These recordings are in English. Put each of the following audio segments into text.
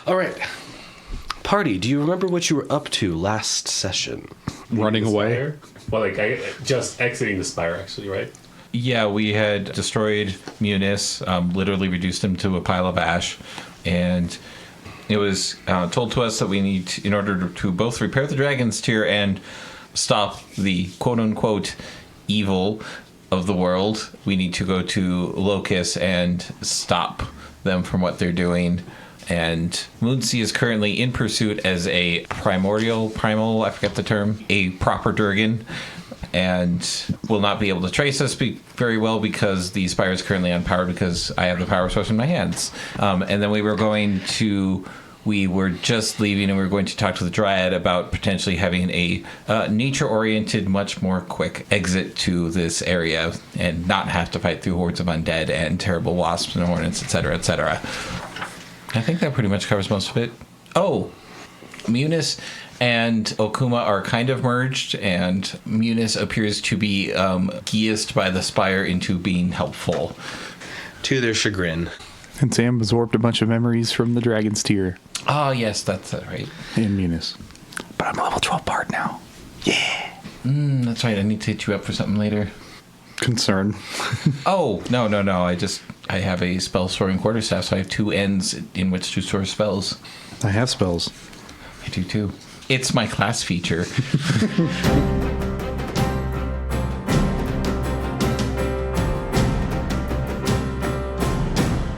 All right. Party, do you remember what you were up to last session? Running away? Well, just exiting the spire, actually, right? Yeah, we had destroyed Meunice, literally reduced him to a pile of ash, and it was told to us that we need, in order to both repair the dragon's tear and stop the quote-unquote evil of the world, we need to go to Locus and stop them from what they're doing. And Moonsea is currently in pursuit as a primal, I forget the term, a proper Durgan, and will not be able to trace us very well because the spire is currently unpowered because I have the power source in my hands. And then we were just leaving and we were going to talk to the Dryad about potentially having a nature-oriented, much more quick exit to this area and not have to fight through hordes of undead and terrible wasps and hornets, etc., etc. I think that pretty much covers most of it. Oh, Meunice and Okuma are kind of merged, and Meunice appears to be geased by the spire into being helpful. To their chagrin. And Sam absorbed a bunch of memories from the Dragon's Tear. Oh, yes, that's right. And Meunice. But I'm a level 12 bard now. Yeah. That's right. I need to hit you up for something later. Concern. Oh, no. I have a spell storing quarterstaff, so I have 2 ends in which to store spells. I have spells. I do too. It's my class feature.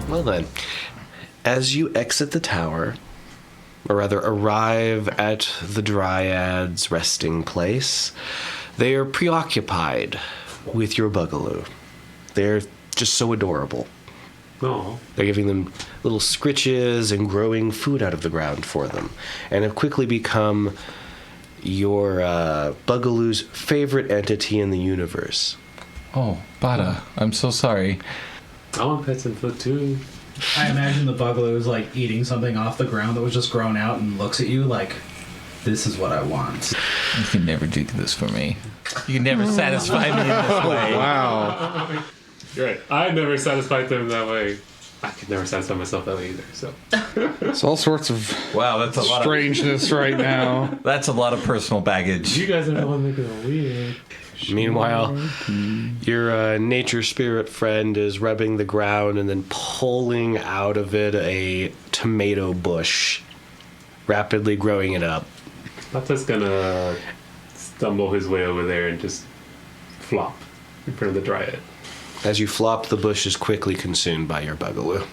Well then, as you exit the tower, or rather arrive at the Dryad's resting place, they are preoccupied with your bugaloo. They're just so adorable. No. They're giving them little scritches and growing food out of the ground for them, and have quickly become your bugaloo's favorite entity in the universe. Oh, Bada, I'm so sorry. I want pets and food too. I imagine the bugaloo is like eating something off the ground that was just grown out and looks at you like, this is what I want. You can never do this for me. You can never satisfy me in this way. Wow. You're right. I never satisfied them that way. I could never satisfy myself that way either, so. It's all sorts of That's a lot strangeness right now. That's a lot of personal baggage. You guys are the one making it weird. Meanwhile, your nature spirit friend is rubbing the ground and then pulling out of it a tomato bush, rapidly growing it up. Mata's gonna stumble his way over there and just flop in front of the Dryad. As you flop, the bush is quickly consumed by your bugaloo,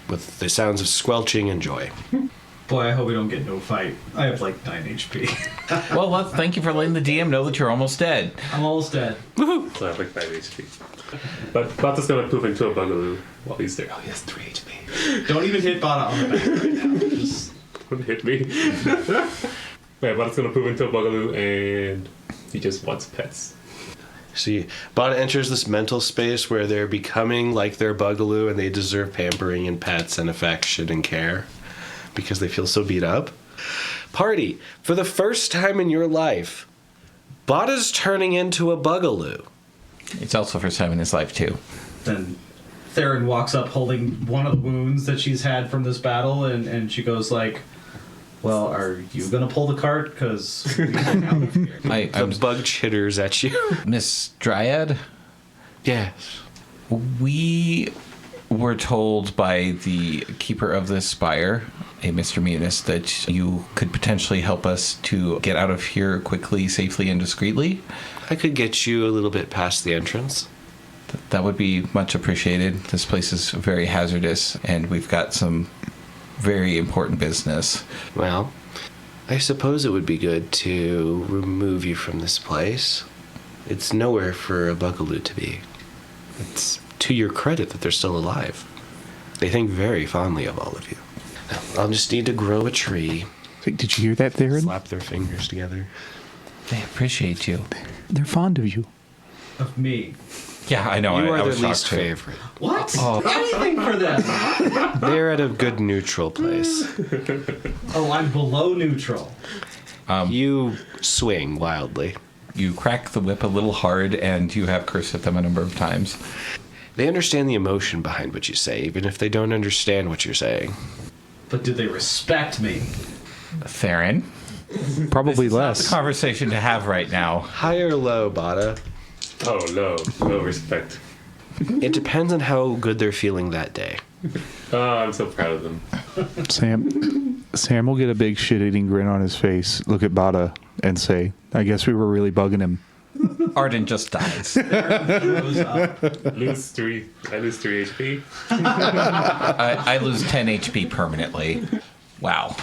with the sounds of squelching and joy. Boy, I hope we don't get no fight. I have like 9 HP. Well, thank you for letting the DM know that you're almost dead. I'm almost dead. So I have like 5 HP. But Mata's gonna poop into a bugaloo while he's there. Oh, he has 3 HP. Don't even hit Bada on the back right now. Just Don't hit me. Right, Mata's gonna poop into a bugaloo and he just wants pets. See, Bada enters this mental space where they're becoming like their bugaloo and they deserve pampering and pets and affection and care because they feel so beat up. Party, for the first time in your life, Bada's turning into a bugaloo. It's also first time in his life, too. then Therrin walks up holding one of the wounds that she's had from this battle, and she goes like, well, are you gonna pull the cart? Because we're getting out of here. The bug chitters at you. Miss Dryad? Yes. We were told by the keeper of this spire, a Mr. Meunice, that you could potentially help us to get out of here quickly, safely, and discreetly. I could get you a little bit past the entrance. That would be much appreciated. This place is very hazardous, and we've got some very important business. Well, I suppose it would be good to remove you from this place. It's nowhere for a bugaloo to be. It's to your credit that they're still alive. They think very fondly of all of you. I'll just need to grow a tree. Did you hear that, Therrin? Slap their fingers together. They appreciate you. They're fond of you. Of me. Yeah, I know. You I are was their least shocked, too. favorite. What? Anything for them. They're at a good neutral place. Oh, I'm below neutral. You swing wildly. You crack the whip a little hard, and you have cursed at them a number of times. They understand the emotion behind what you say, even if they don't understand what you're saying. But do they respect me? Therrin, Probably the less. conversation to have right now. High or low, Bada? Oh, low respect. It depends on how good they're feeling that day. Oh, I'm so proud of them. Sam will get a big shit-eating grin on his face, look at Bada, and say, I guess we were really bugging him. Arden just dies. Goes up. I lose 3 HP. I lose 10 HP permanently. Wow.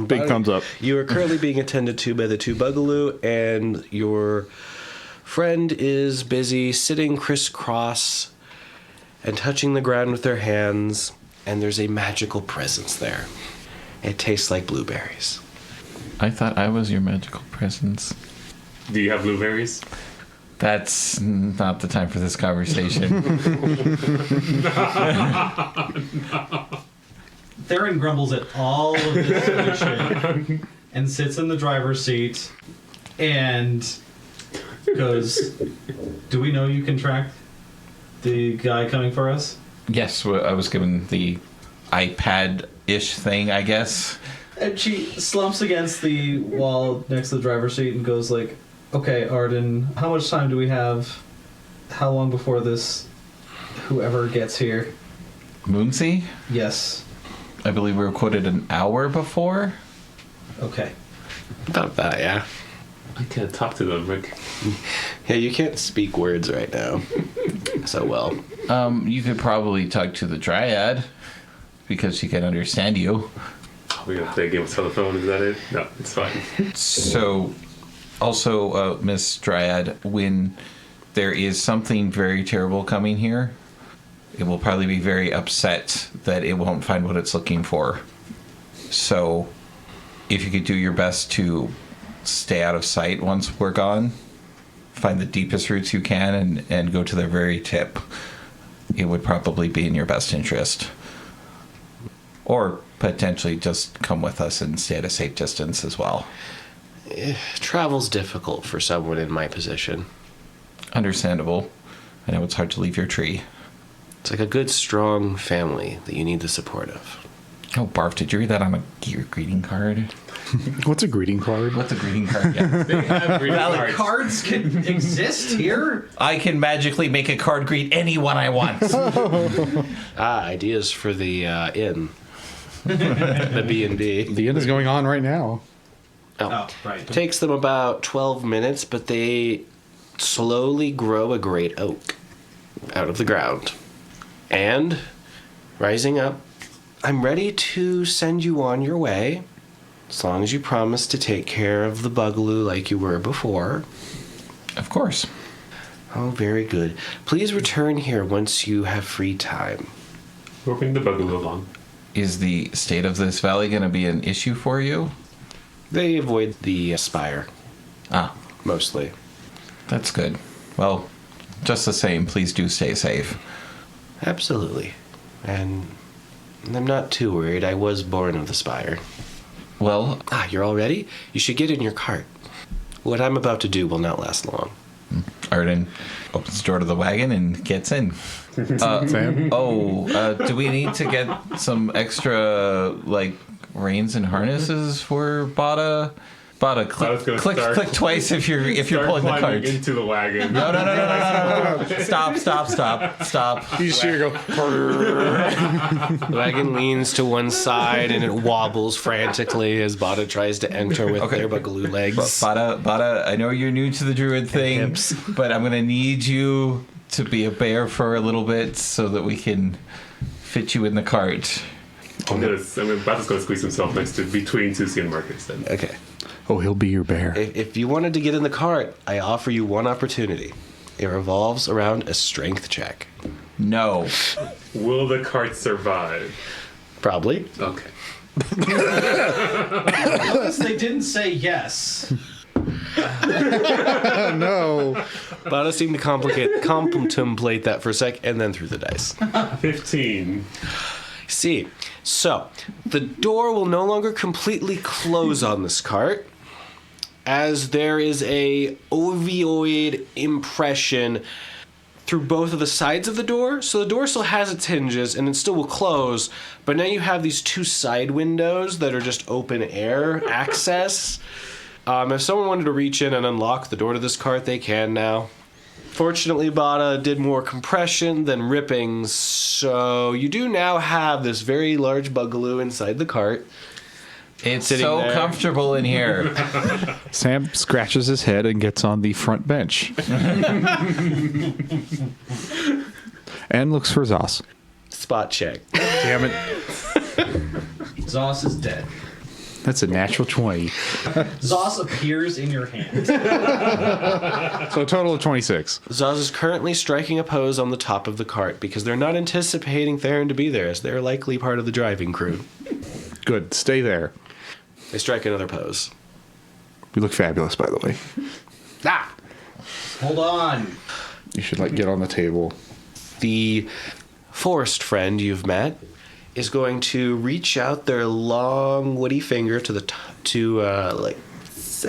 Big thumbs up. You are currently being attended to by the 2 Bugaloo, and your friend is busy sitting crisscross and touching the ground with their hands, and there's a magical presence there. It tastes like blueberries. I thought I was your magical presence. Do you have blueberries? That's not the time for this conversation. Therrin grumbles at all of this solution and sits in the driver's seat and goes, do we know you can track the guy coming for us? Yes, I was given the iPad-ish thing, I guess. And she slumps against the wall next to the driver's seat and goes like, okay, Arden, how much time do we have? How long before this, whoever gets here? Moonsea? Yes. I believe we were quoted an hour before. Okay. About that, yeah. I can't talk to them, Rick. Yeah, you can't speak words right now. So well. You could probably talk to the Dryad because she can understand you. We gonna play a game of telephone, is that it? No, it's fine. So, also, Miss Dryad, when there is something very terrible coming here, it will probably be very upset that it won't find what it's looking for. So, if you could do your best to stay out of sight once we're gone, find the deepest roots you can and go to their very tip, it would probably be in your best interest. Or potentially just come with us and stay at a safe distance as well. Travel's difficult for someone in my position. Understandable. I know it's hard to leave your tree. It's like a good, strong family that you need the support of. Oh, Barf, did you read that on a greeting card? What's a greeting card? What's a greeting card? Yeah. They have greeting Valid cards. cards can exist here? I can magically make a card greet anyone I want. Ideas for the inn. The B&B. The end is going on right now. Oh, right. Takes them about 12 minutes, but they slowly grow a great oak out of the ground. And, rising up, I'm ready to send you on your way, as long as you promise to take care of the Bugaloo like you were before. Of course. Oh, very good. Please return here once you have free time. We'll bring the Bugaloo along. Is the state of this valley going to be an issue for you? They avoid the spire, Ah, mostly. that's good. Well, just the same, please do stay safe. Absolutely. And I'm not too worried. I was born of the spire. Well, You're all ready? You should get in your cart. What I'm about to do will not last long. Arden opens the door to the wagon and gets in. Sam? Do we need to get some extra, like, reins and harnesses for Bada? Bada, click twice if you're pulling the cart. Into the wagon. No. Stop. You see her go, The wagon leans to one side and it wobbles frantically as Bada tries to enter with their Bugaloo legs. Bada, I know you're new to the druid thing, Hips. but I'm gonna need you to be a bear for a little bit so that we can fit you in the cart. Bada's gonna squeeze himself between Susie and Marcus then. Okay. oh, he'll be your bear. If you wanted to get in the cart, I offer you one opportunity. It revolves around a strength check. No. Will the cart survive? Probably. Okay. Notice they didn't say yes. No. Bada seemed to contemplate that for a sec and then threw the dice. 15. See, so the door will no longer completely close on this cart, as there is a ovoid impression through both of the sides of the door. So the door still has its hinges and it still will close, but now you have these two side windows that are just open air access. If someone wanted to reach in and unlock the door to this cart, they can now. Fortunately, Bada did more compression than ripping, so you do now have this very large bugaloo inside the cart. It's Sitting so there. comfortable in here. Sam scratches his head and gets on the front bench. And looks for Zos. Spot check. Damn it. Zos is dead. That's a natural 20. Zos appears in your hand. So a total of 26. Zaz is currently striking a pose on the top of the cart because they're not anticipating Therrin to be there, as they're likely part of the driving crew. Good. Stay there. They strike another pose. You look fabulous, by the way. Ah! Hold on. You should, get on the table. The forest friend you've met is going to reach out their long woody finger to the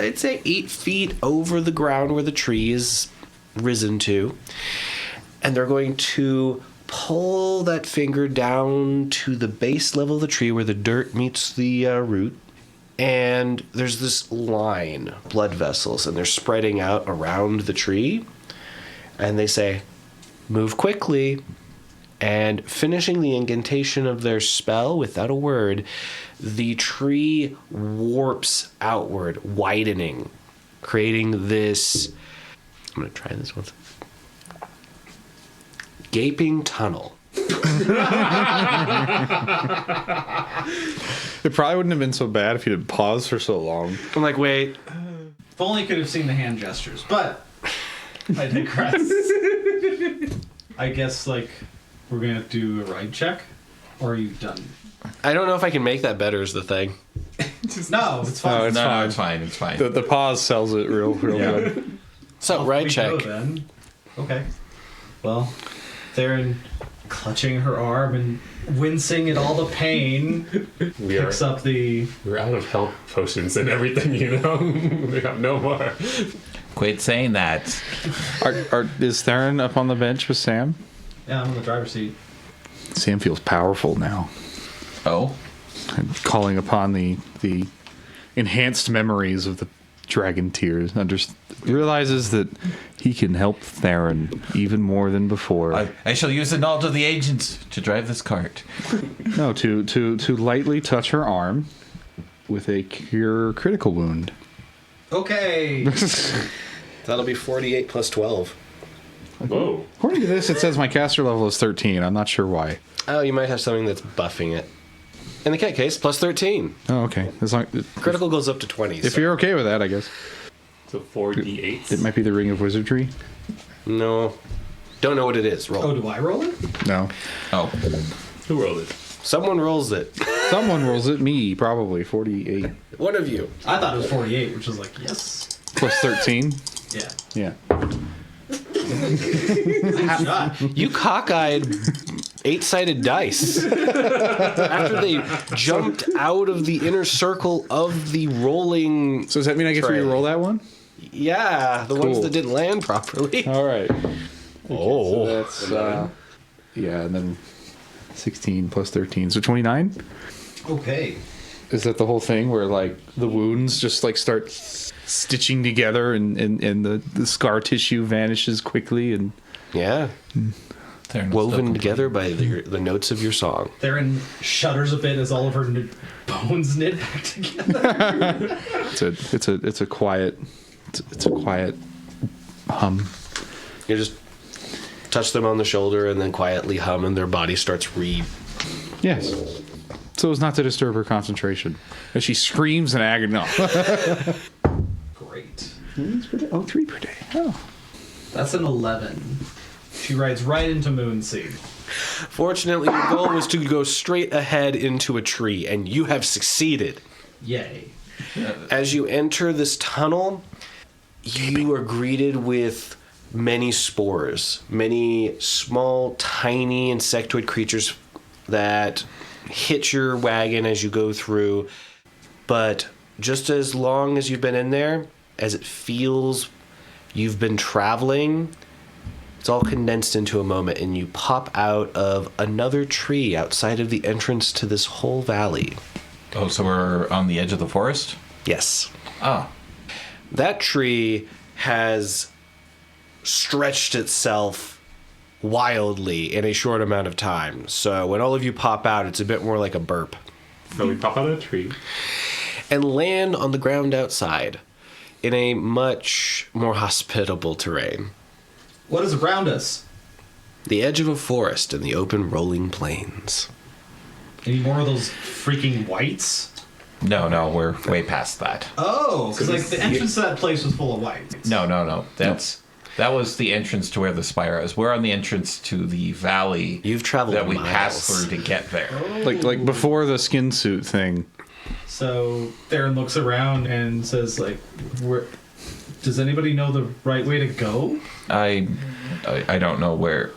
I'd say 8 feet over the ground where the tree is risen to, and they're going to pull that finger down to the base level of the tree where the dirt meets the root, and there's this line, blood vessels, and they're spreading out around the tree, and they say, "Move quickly." And finishing the incantation of their spell without a word, the tree warps outward, widening, creating this... I'm going to try this once. Gaping tunnel. It probably wouldn't have been so bad if you didn't pause for so long. I'm like, wait. If only could have seen the hand gestures, but I digress. I guess, we're gonna have to do a ride check, or are you done? I don't know if I can make that better is the thing. No, it's fine. No, it's No, fine. it's fine. It's fine. The pause sells it real good. So, Off ride we check. go, then. Okay. Well, Therrin, clutching her arm and wincing at all the pain, picks up the... We're out of health potions and everything, We got no more. Quit saying that. Is Therrin up on the bench with Sam? Yeah, I'm in the driver's seat. Sam feels powerful now. Oh? And calling upon the enhanced memories of the dragon tears. Realizes that he can help Therrin even more than before. I shall use the knowledge of the agents to drive this cart. No, to lightly touch her arm with a cure critical wound. Okay. That'll be 48 plus 12. Whoa. According to this, it says my caster level is 13. I'm not sure why. Oh, you might have something that's buffing it. In the cat case, plus 13. Oh, okay. As long, Critical goes up to 20. if so- you're okay with that, I guess. So 4d8s. It might be the Ring of Wizardry. No. Don't know what it is. Roll. Oh, do I roll it? No. Oh. Who rolled it? Someone rolls it. Someone rolls it. Me, probably. 48. One of you. I thought it was 48, which was yes. Plus 13. Yeah. Yeah. Shot. You cockeyed 8-sided dice. After they jumped out of the inner circle of the rolling... So does that mean I get to Tray. re-roll that one? Yeah, the ones Cool. that didn't land properly. All right. Oh. So that's, yeah, and then 16 plus 13. So 29? Okay. Is that the whole thing where, the wounds just, start stitching together and the scar tissue vanishes quickly and... Yeah. Therrin was Woven still together by the notes of your song. Theron shudders a bit as all of her bones knit back together. It's a quiet hum. You just touch them on the shoulder and then quietly hum, and their body starts Yes. So as not to disturb her concentration. As she screams in agony. No. Great. 3 per day. Oh. That's an 11. She rides right into Moonsea. Fortunately, your goal was to go straight ahead into a tree, and you have succeeded. Yay. As you enter this tunnel, you are greeted with many spores, many small, tiny insectoid creatures that hit your wagon as you go through. But just as long as you've been in there, as it feels you've been traveling, It's all condensed into a moment, and you pop out of another tree outside of the entrance to this whole valley. Oh, so we're on the edge of the forest? Yes. Ah. That tree has stretched itself wildly in a short amount of time. So when all of you pop out, it's a bit more like a burp. So we pop out of the tree. And land on the ground outside in a much more hospitable terrain. What is around us? The edge of a forest and the open rolling plains. Any more of those freaking whites? No, we're way past that. Oh, because like the entrance to that place was full of whites. No. That was the entrance to where the spire is. We're on the entrance to the valley. You've traveled that we miles. passed through to get there. Like before the skin suit thing. So Therrin looks around and says, like, "Where? Does anybody know the right way to go?" I don't know where.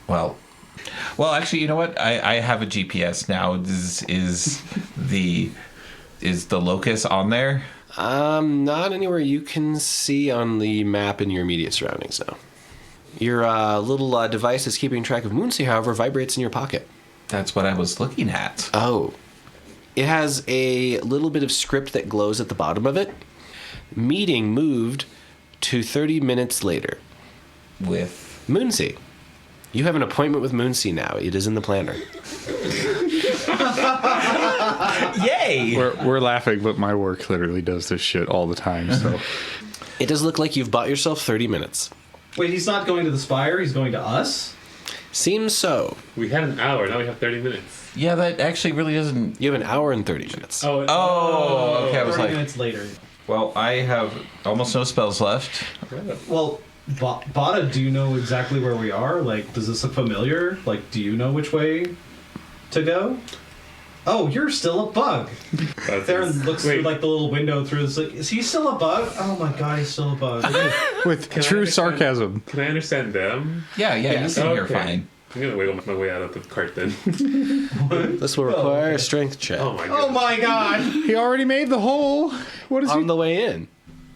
Well, actually, you know what? I have a GPS now. Is the Locus on there? Not anywhere you can see on the map in your immediate surroundings, no. Your little device is keeping track of Moonsea, however, vibrates in your pocket. That's what I was looking at. Oh. It has a little bit of script that glows at the bottom of it. Meeting moved to 30 minutes later. With Moonsea. You have an appointment with Moonsea now. It is in the planner. yay! We're laughing, but my work literally does this shit all the time. So It does look like you've bought yourself 30 minutes. Wait, he's not going to the spire. He's going to us. Seems so. We had an hour, now we have 30 minutes. Yeah, that actually really doesn't. You have an hour and 30 minutes. Oh, Okay. I was 30 like, minutes later. well, I have almost no spells left. Well, Bada, do you know exactly where we are? Like, does this look familiar? Like, do you know which way to go? Oh, you're still a bug. Therrin looks through like the little window through this. Like, is he still a bug? Oh my god, he's still a bug. with Can I true understand- sarcasm. Can I understand them? Yeah, you can hear fine. I'm gonna wiggle my way out of the cart then. This will require a strength check. Oh my god. Oh my god! He already made the hole. What is On he? the way in,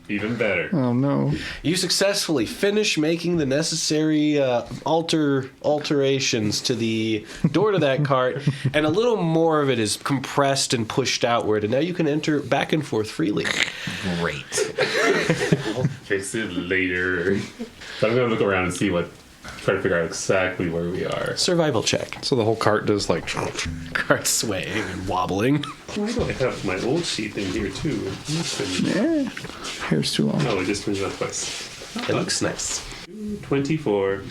Even better. Oh no. you successfully finish making the necessary alterations to the door to that cart, and a little more of it is compressed and pushed outward, and now you can enter back and forth freely. Great. I'll fix it later. But I'm gonna look around and see try to figure out exactly where we are. Survival check. So the whole cart does like. Cart swaying and wobbling. Why do I have my old sheet in here too? Yeah. Hair's too long. No, it just brings it up twice. It looks nice. 24.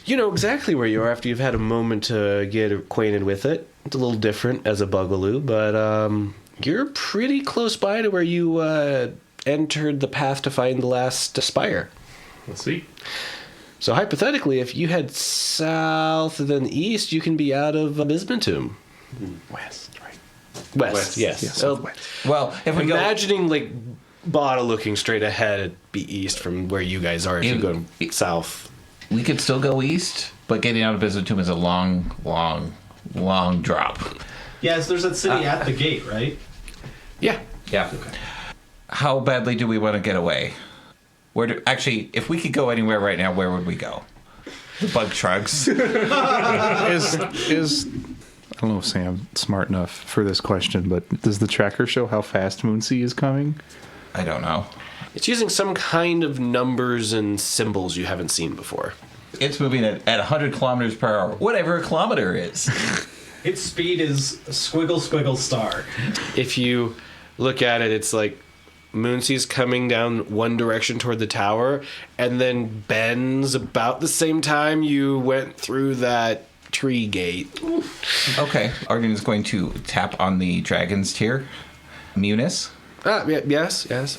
You know exactly where you are after you've had a moment to get acquainted with it. It's a little different as a bugaloo, but you're pretty close by to where you entered the path to find the last spire. Let's see. So hypothetically, if you head south and then east, you can be out of Bismutum. West, right? West, yes. Yes, So, southwest. Well, if we go, imagining like Bada looking straight ahead, it'd be east from where you guys are if you go south. we could still go east, but getting out of Byzantium is a long drop. Yes, there's that city at the gate, right? Yeah. Yeah. How badly do we want to get away? Actually, if we could go anywhere right now, where would we go? The bug shrugs. Is I don't know if Sam's smart enough for this question, but does the tracker show how fast Moonsea is coming? I don't know. It's using some kind of numbers and symbols you haven't seen before. It's moving at 100 kilometers per hour, whatever a kilometer is. Its speed is squiggle squiggle star. If you look at it, it's like Moonsea's coming down one direction toward the tower and then bends about the same time you went through that tree gate. Okay. Arden is going to tap on the dragon's tear. Meunice. Yes.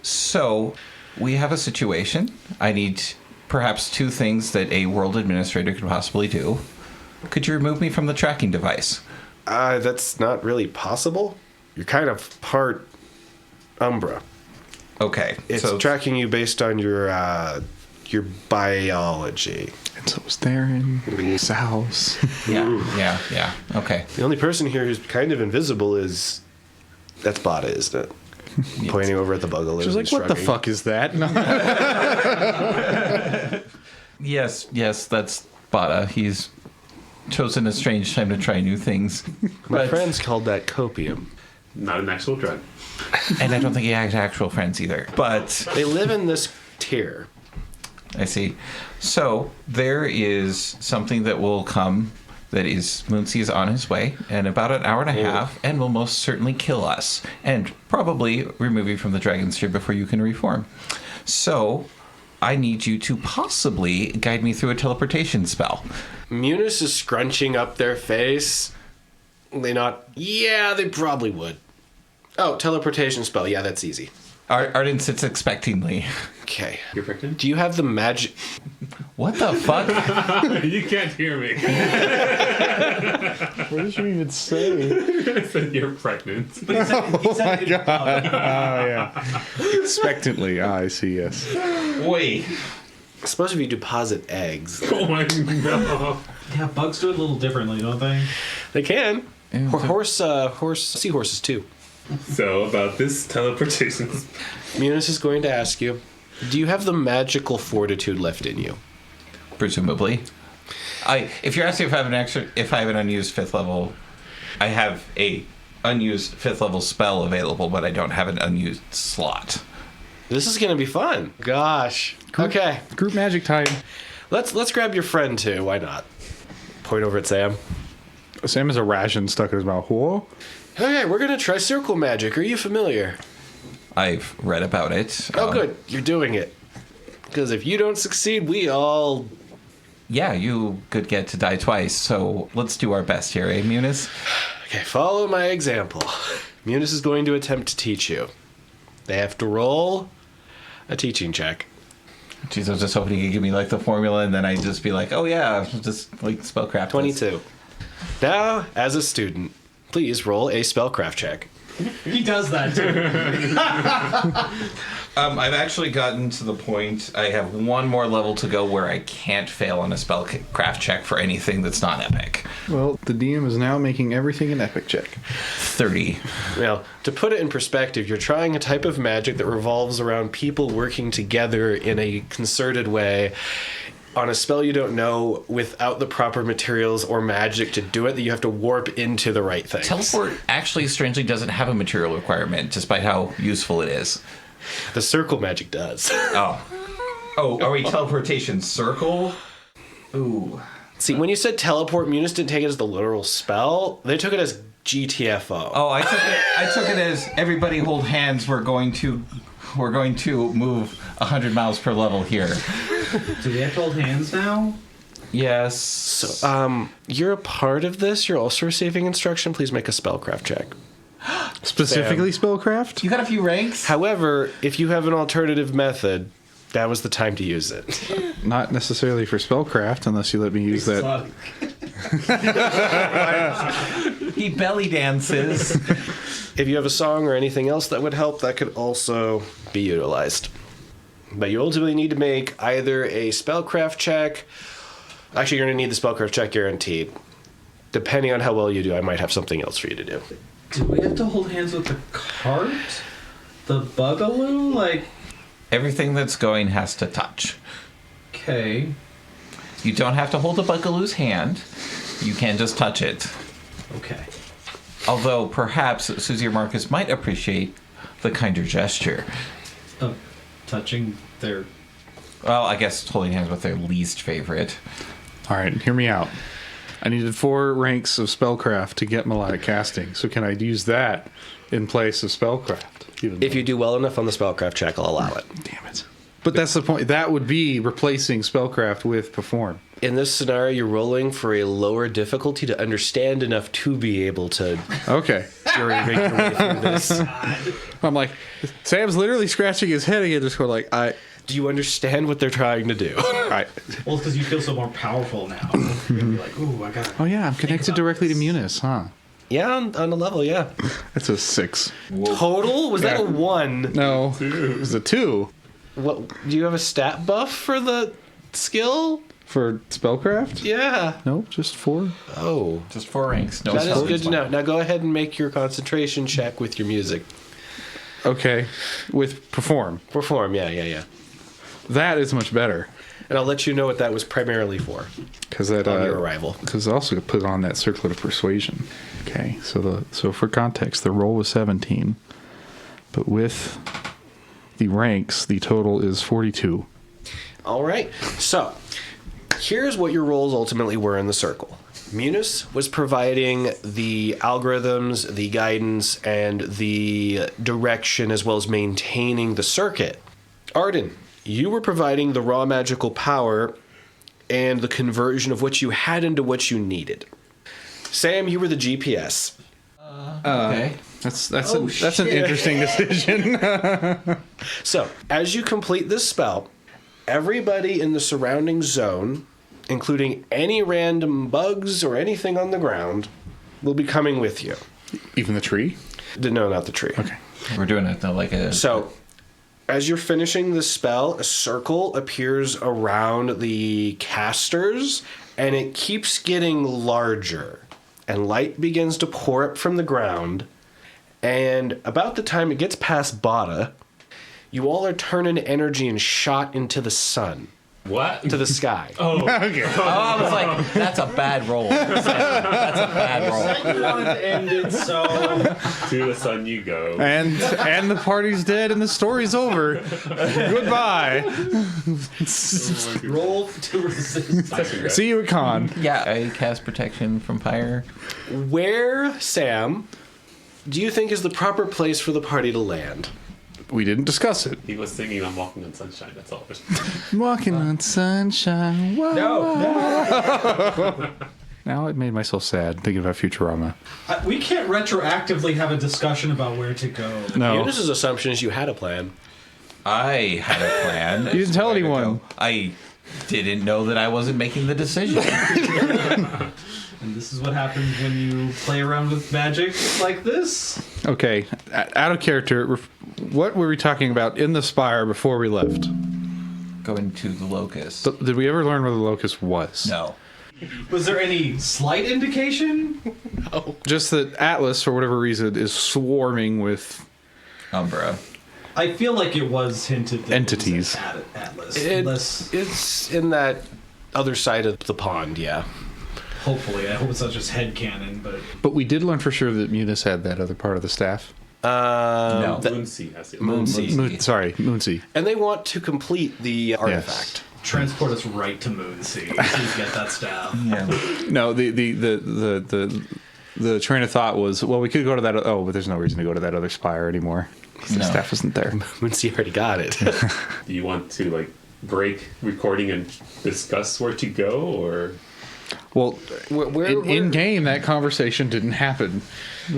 So, we have a situation. I need perhaps two things that a world administrator could possibly do. Could you remove me from the tracking device? That's not really possible. You're kind of part Umbra. Okay. It's so tracking you based on your biology. And so is Therrin. His house. Yeah. Okay. The only person here who's kind of invisible is... That's Bada, isn't it? Pointing over at the bugaloo. She's like, what the fuck is that? No. Yes, that's Bada. He's chosen a strange time to try new things. My friends called that copium. Not an actual drug. And I don't think he has actual friends either. But They live in this tier. I see. So there is something that will come that is Moonsea is on his way in about an hour and a half and will most certainly kill us and probably remove you from the dragon's tier before you can reform. So I need you to possibly guide me through a teleportation spell. Meunice is scrunching up their face. They not... Yeah, they probably would. Oh, teleportation spell. Yeah, that's easy. Arden sits expectingly. Okay. You're pregnant? Do you have the magic... What the fuck? You can't hear me. What did you even say? I said you're pregnant. But he said it yeah. Expectantly. I see, yes. Wait. I suppose if you deposit eggs... Oh my no. Yeah, bugs do it a little differently, don't they? They can. Seahorses too. So about this teleportation. Meunice is going to ask you, do you have the magical fortitude left in you? Presumably. If you're asking if I have an unused 5th level, I have a unused 5th level spell available, but I don't have an unused slot. This is going to be fun. Gosh. Okay. Group magic time. Let's grab your friend too. Why not? Point over at Sam. Sam has a ration stuck in his mouth. Whoa. Okay, we're going to try circle magic. Are you familiar? I've read about it. Oh, good. You're doing it. Because if you don't succeed, we all... Yeah, you could get to die twice, so let's do our best here, eh, Meunice? Okay, follow my example. Meunice is going to attempt to teach you. They have to roll a teaching check. Jeez, I was just hoping you could give me, like, the formula, and then I'd just be like, oh, yeah, just, like, spellcraft. 22. Now, as a student, please roll a spellcraft check. He does that too. I've actually gotten to the point, I have one more level to go where I can't fail on a spellcraft check for anything that's not epic. Well, the DM is now making everything an epic check. 30. Well, to put it in perspective, you're trying a type of magic that revolves around people working together in a concerted way on a spell you don't know without the proper materials or magic to do it, that you have to warp into the right things. Teleport actually strangely doesn't have a material requirement, despite how useful it is. The circle magic does. Oh, are we teleportation circle? Ooh. See, when you said teleport, Meunice didn't take it as the literal spell. They took it as GTFO. Oh, I took it as everybody hold hands. We're going to move 100 miles per level here. Do we have to hold hands now? Yes. So, you're a part of this. You're also receiving instruction. Please make a spellcraft check. Specifically spellcraft? You got a few ranks? However, if you have an alternative method, that was the time to use it. Not necessarily for spellcraft, unless you let me use that. He belly dances. If you have a song or anything else that would help, that could also be utilized. But you ultimately need to make either a spellcraft check. Actually, you're going to need the spellcraft check guaranteed. Depending on how well you do, I might have something else for you to do. Do we have to hold hands with the cart? The bugaloo? Like, Everything that's going has to touch. okay. You don't have to hold the bugaloo's hand. You can just touch it. Okay. Although, perhaps Susie or Marcus might appreciate the kinder gesture. Touching their... Well, I guess holding hands with their least favorite. All right, hear me out. I needed 4 ranks of spellcraft to get melodic casting, so can I use that in place of spellcraft? If you do well enough on the spellcraft check, I'll allow it. Damn it. But that's the point. That would be replacing spellcraft with perform. In this scenario, you're rolling for a lower difficulty to understand enough to be able to Okay. jury-rig your way through this. I'm like, Sam's literally scratching his head again, just going like, Do you understand what they're trying to do? Right. Well, it's because you feel so more powerful now. You're gonna be like, ooh, I got. Oh yeah, I'm connected directly to Meunice, huh? Yeah, on a level, yeah. That's a 6. Total? Was that a Yeah. 1? No, it was a 2 What? Do you have a stat buff for the skill? for spellcraft. Yeah. Nope, just 4. Oh. Just 4 ranks. No That is spells. good to know. Now go ahead and make your concentration check with your music. Okay, with perform. Perform, yeah. That is much better. And I'll let you know what that was primarily for Because that on your arrival. Because also put on that circlet of persuasion. Okay, so for context, the roll was 17, but with the ranks, the total is 42. All right. So here's what your roles ultimately were in the circle. Meunice was providing the algorithms, the guidance, and the direction, as well as maintaining the circuit. Arden, you were providing the raw magical power and the conversion of what you had into what you needed. Sam, you were the GPS. Okay. That's an interesting decision. So, as you complete this spell, everybody in the surrounding zone, including any random bugs or anything on the ground, will be coming with you. Even the tree? No, not the tree. Okay. We're doing it like a. So, as you're finishing the spell, a circle appears around the casters, and it keeps getting larger. And light begins to pour up from the ground. And about the time it gets past Bada, you all are turned into energy and shot into the sun, What? to the sky. Okay. Oh, I was like, that's a bad roll. That's a bad roll. You wanted to end it, so To the sun you go. And the party's dead and the story's over. Goodbye. roll to resist. See you at con. Yeah, I cast protection from fire. Where, Sam, do you think is the proper place for the party to land? We didn't discuss it. He was singing I'm Walking on Sunshine, that's all. Walking on sunshine. Whoa. No. Now it made myself sad thinking about Futurama. We can't retroactively have a discussion about where to go. No. Eunice's assumption is you had a plan. I had a plan. You didn't tell Where to anyone. go. I didn't know that I wasn't making the decision. And this is what happens when you play around with magic like this. Okay, out of character, what were we talking about in the spire before we left? Going to the Locus. Did we ever learn where the locust was? No. Was there any slight indication? Just that Atlas, for whatever reason, is swarming with Umbra. I feel like it was hinted that Entities. It was Atlas. It's in that other side of the pond, yeah. Hopefully, I hope it's not just headcanon, but we did learn for sure that Meunice had that other part of the staff. No. Moonsea has it. Moonsea. And they want to complete the artifact. transport us right to Moonsea to get that staff. Yeah. No, the train of thought was, well, we could go to that. Oh, but there's no reason to go to that other spire anymore. 'Cause the No. staff isn't there. Moonsea already got it. Do you want to like break recording and discuss where to go, or Well, where- in game, that conversation didn't happen.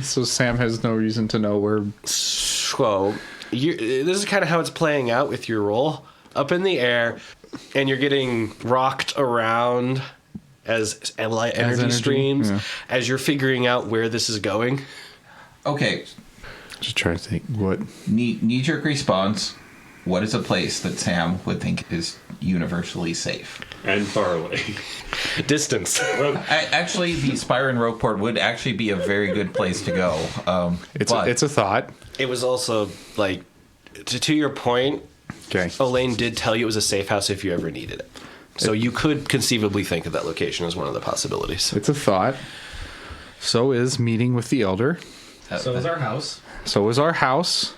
So Sam has no reason to know where. So, this is kind of how it's playing out with your roll. Up in the air, and you're getting rocked around as energy streams, yeah. as you're figuring out where this is going. Okay. Just trying to think what. Knee-jerk response. What is a place that Sam would think is universally safe? and far away? Distance. Well, Actually, the Spire and Rogueport would actually be a very good place to go. It's a thought. It was also, like, to your point, Okay. Elaine did tell you it was a safe house if you ever needed it. So you could conceivably think of that location as one of the possibilities. It's a thought. So is meeting with the elder. So is our house. So is our house.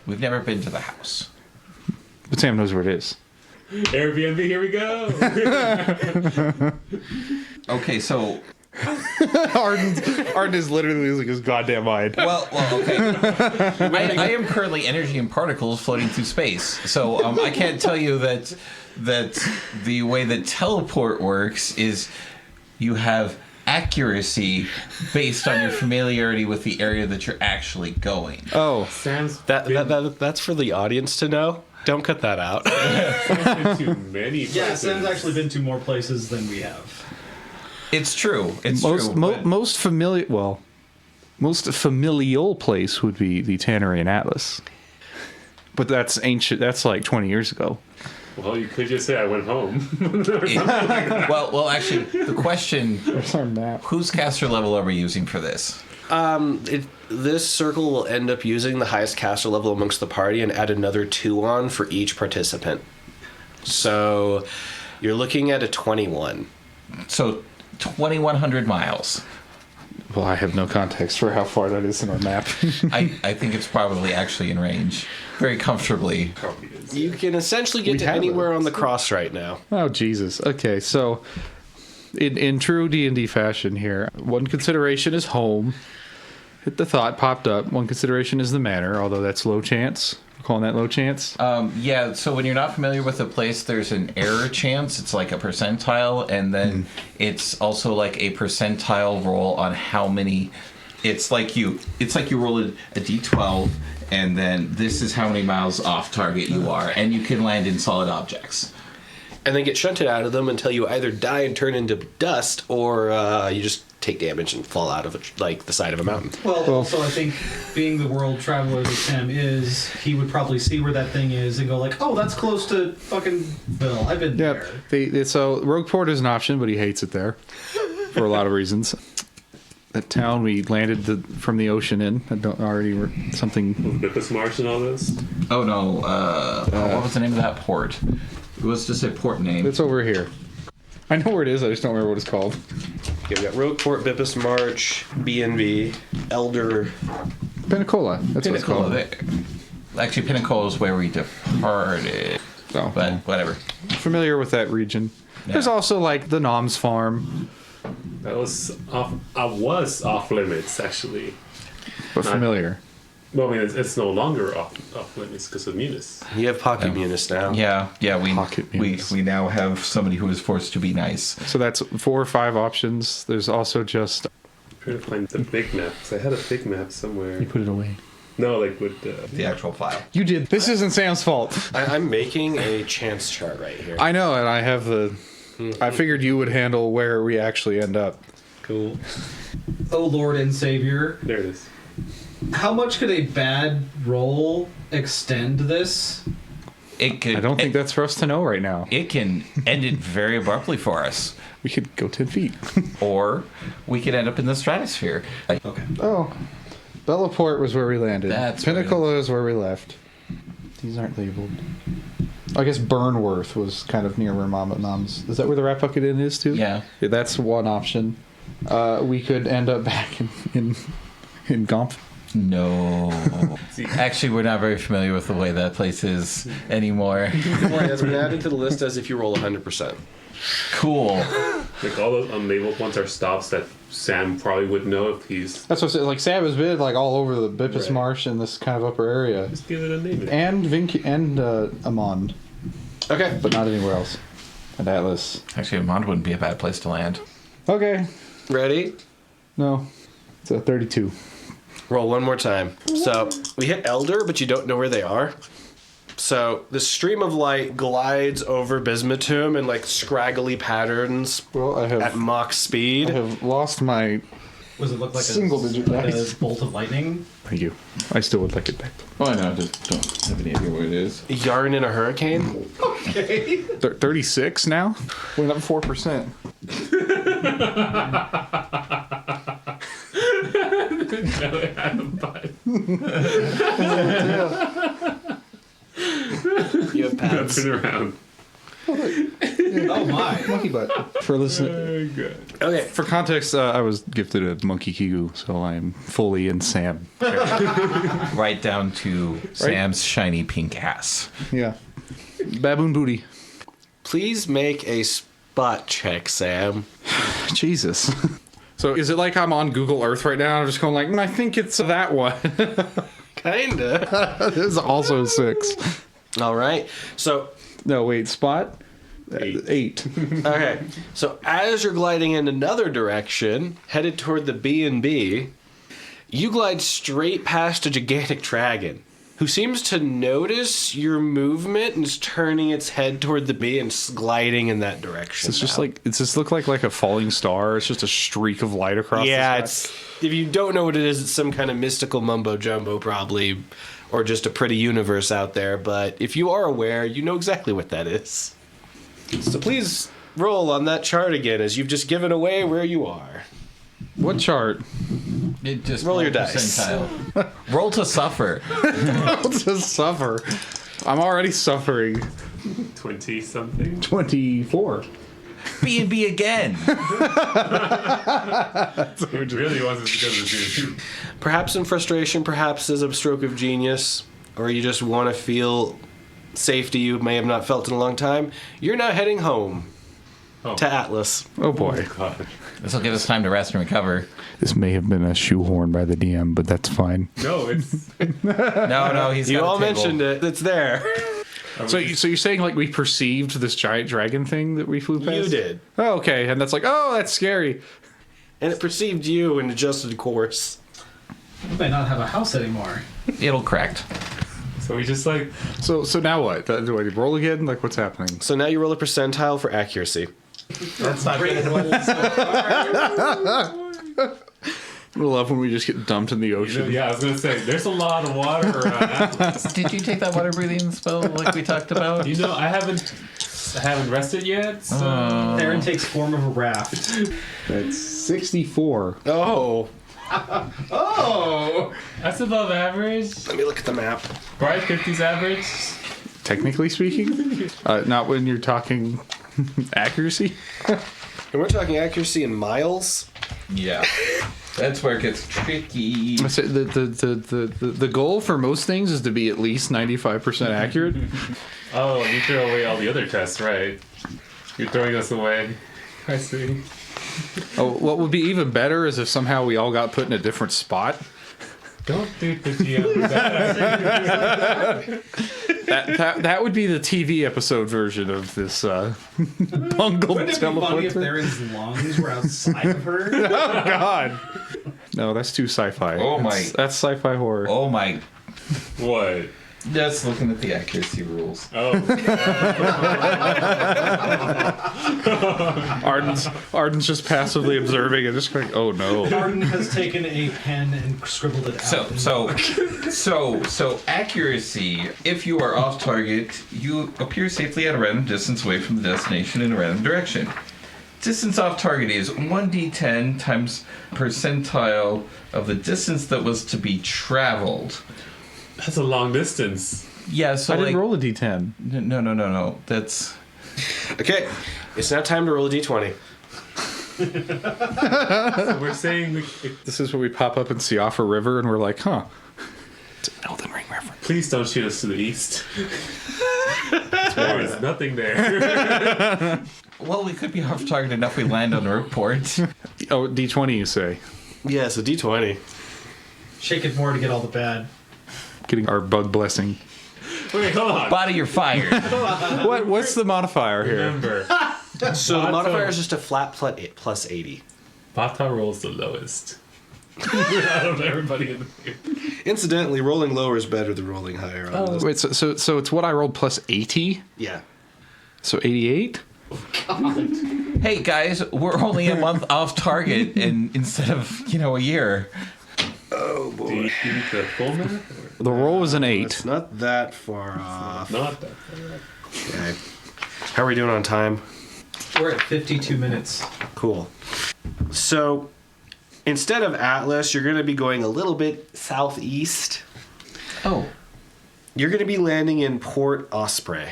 We've never been to the house. But Sam knows where it is. Airbnb, here we go. Okay, so Arden is literally losing his goddamn mind. well, okay. I am currently energy and particles floating through space, so I can't tell you that the way that teleport works is you have accuracy based on your familiarity with the area that you're actually going. Oh, Sam's That's for the audience to know. Don't cut that out. been to many places. Yeah, Sam's actually been to more places than we have. It's true. It's most true. but- most familial place would be the Tannery and Atlas. But that's ancient. That's like 20 years ago. Well, you could just say I went home. well, actually, the question: Where's our map? whose caster level are we using for this? This circle will end up using the highest caster level amongst the party and add another 2 on for each participant. So You're looking at a 21. So 2,100 miles. Well, I have no context for how far that is in our map. I think it's probably actually in range. Very comfortably. You can essentially get We to have anywhere on the cross right now. Oh, Jesus. Okay, so in true D&D fashion here, one consideration is home. The thought popped up. One consideration is the manor, although that's low chance. We're calling that low chance. Yeah, so when you're not familiar with a place, there's an error chance. It's like a percentile, and then it's also like a percentile roll on how many. It's like you roll a d12, and then this is how many miles off target you are, and you can land in solid objects. And then get shunted out of them until you either die and turn into dust, or you just take damage and fall out of the side of a mountain. Well, also I think being the world traveler that Sam is, he would probably see where that thing is and go like, "Oh, that's close to fucking Bill. I've been Yep. there." So Rogueport is an option, but he hates it there for a lot of reasons. That town we landed from the ocean in, I don't already something. Locus Marsh and all this. Oh no, what was the name of that port? It was just a port name. It's over here. I know where it is. I just don't remember what it's called. Okay, we got Rogueport, Bippus March, B&B, Elder. Pinnacola. That's what it's called. Actually, Pinnacle is where we departed. Oh, But whatever. familiar with that region. Yeah. There's also like the Noms farm, That was off. I was off limits actually. but familiar. Well, I mean, it's no longer off limits because of Meunice. You have Pocket Meunice now. Yeah. Pocket We Meunice. we now have somebody who is forced to be nice. So that's 4 or 5 options. There's also just I'm trying to find the big map. 'Cause I had a big map somewhere. put it away. No, like with The actual file. You did. This isn't Sam's fault. I'm making a chance chart right here. I know, and I have the. I figured you would handle where we actually end up. Cool. Oh Lord and Savior, there it is. how much could a bad roll extend this? It could. I don't think that's for us to know right now. It can end it very abruptly for us, We could go 10 feet. or we could end up in the stratosphere. Okay. Oh, Bellaport was where we landed. That's where it Pinnacle is where we left. These aren't labeled. I guess Burnworth was kind of near where Mama Noms. Is that where the Rat Bucket Inn is too? Yeah. That's one option. We could end up back in Gomp. No. Actually, we're not very familiar with the way that place is anymore. Right, that's been added to the list as if you roll 100%. Cool. Like all the unlabeled ones are stops that Sam probably would know if he's. That's what I said. Like Sam has been like all over the Bippus Right. Marsh and this kind of upper area, Just give it a name. and Amond, Okay. but not anywhere else. And Atlas. Actually, Amand wouldn't be a bad place to land. Okay. Ready? No. It's a 32. Roll one more time. So we hit Elder, but you don't know where they are. So the stream of light glides over Bismutum in like scraggly patterns Well, I at have Mach speed. lost my. Was it look like Single-digit like dice. a bolt of lightning? Thank you. I still would like it back. Oh, I know. I just don't have any idea what it is. Yarn in a hurricane. Okay. 36 now? Went up 4%. You have pads. Turn around. Oh my. Monkey butt. For listening. Very good. Okay. For context, I was gifted a monkey kigu, so I'm fully in Sam. Right down to Sam's shiny pink ass. Yeah. Baboon booty. Please make a spot check, Sam. Jesus. So is it like I'm on Google Earth right now? I'm just going like, I think it's that one. Kinda. This is also 6. All right. So No, wait, spot? 8. okay. So as you're gliding in another direction, headed toward the B&B, you glide straight past a gigantic dragon who seems to notice your movement and is turning its head toward the B and gliding in that direction. It's just now. like, it's just look like a falling star. It's just a streak of light across yeah, the it's sky. if you don't know what it is, it's some kind of mystical mumbo jumbo probably, or just a pretty universe out there. But if you are aware, you know exactly what that is. So please roll on that chart again, as you've just given away where you are. What chart? It just Roll your roll dice. percentile. Roll to suffer. To suffer. I'm already suffering. 20-something. 24. B&B again. It really wasn't because of you. Perhaps in frustration, perhaps as a stroke of genius, or you just want to feel safety you may have not felt in a long time, you're now heading home to Atlas. Oh boy. God. This will give us time to rest and recover. This may have been a shoehorn by the DM, but that's fine. No, it's... No, he's You got a all table. mentioned it. It's there. So you're saying like we perceived this giant dragon thing that we flew past? You did. Oh, okay. And that's like, oh, that's scary. And it perceived you and adjusted course. We might not have a house anymore. It'll correct. So we just like... So now what? Do I roll again? Like, what's happening? So now you roll a percentile for accuracy. That's not great. I love when we just get dumped in the ocean. Yeah, I was going to say, there's a lot of water around Atlas. Did you take that water breathing spell like we talked about? You know, I haven't rested yet, so... Therrin takes form of a raft. That's 64. Oh. Oh! That's above average. Let me look at the map. Right, 50's average. Technically speaking, not when you're talking accuracy. And we're talking accuracy in miles. Yeah. That's where it gets tricky. So the goal for most things is to be at least 95% accurate. Oh, you threw away all the other tests, right? You're throwing us away. I see. Oh, what would be even better is if somehow we all got put in a different spot. Don't do the GM that. That would be the TV episode version of this bungled Wouldn't it be funny if teleporter. Therrin's lungs were outside of her? Oh God! No, that's too sci-fi. Oh, my. That's sci-fi horror. Oh my. What? Just looking at the accuracy rules. Oh. Arden's just passively observing and just going, oh no. Arden has taken a pen and scribbled it out. So accuracy. If you are off target, you appear safely at a random distance away from the destination in a random direction. Distance off target is 1d10 times percentile of the distance that was to be traveled. That's a long distance. Yeah, so I like didn't roll a d10. No. That's Okay, it's now time to roll a d20. So we're saying, This is where we pop up and see off a river and we're like, huh. It's an Elden Ring reference. please don't shoot us to the east. There is nothing there. well, we could be off target enough we land on Rookport. Oh, d20 you say. Yeah, so d20. Shake it more to get all the bad. Getting our bug blessing. Wait, hold on. Body, you're fired. What's the modifier here? Remember, So the Bato. modifier is just a flat plus 80. Bata rolls the lowest. Out of everybody in the game. Incidentally, rolling lower is better than rolling higher on this. Wait, so it's what I rolled plus 80? Yeah. So 88? Hey guys, we're only a month off target, and instead of a year. Oh Do boy. you think the full math? The roll was an 8. It's not that far off. Not that far. Okay. How are we doing on time? We're at 52 minutes. Cool. So, instead of Atlas, you're going to be going a little bit southeast. Oh, You're going to be landing in Port Osprey.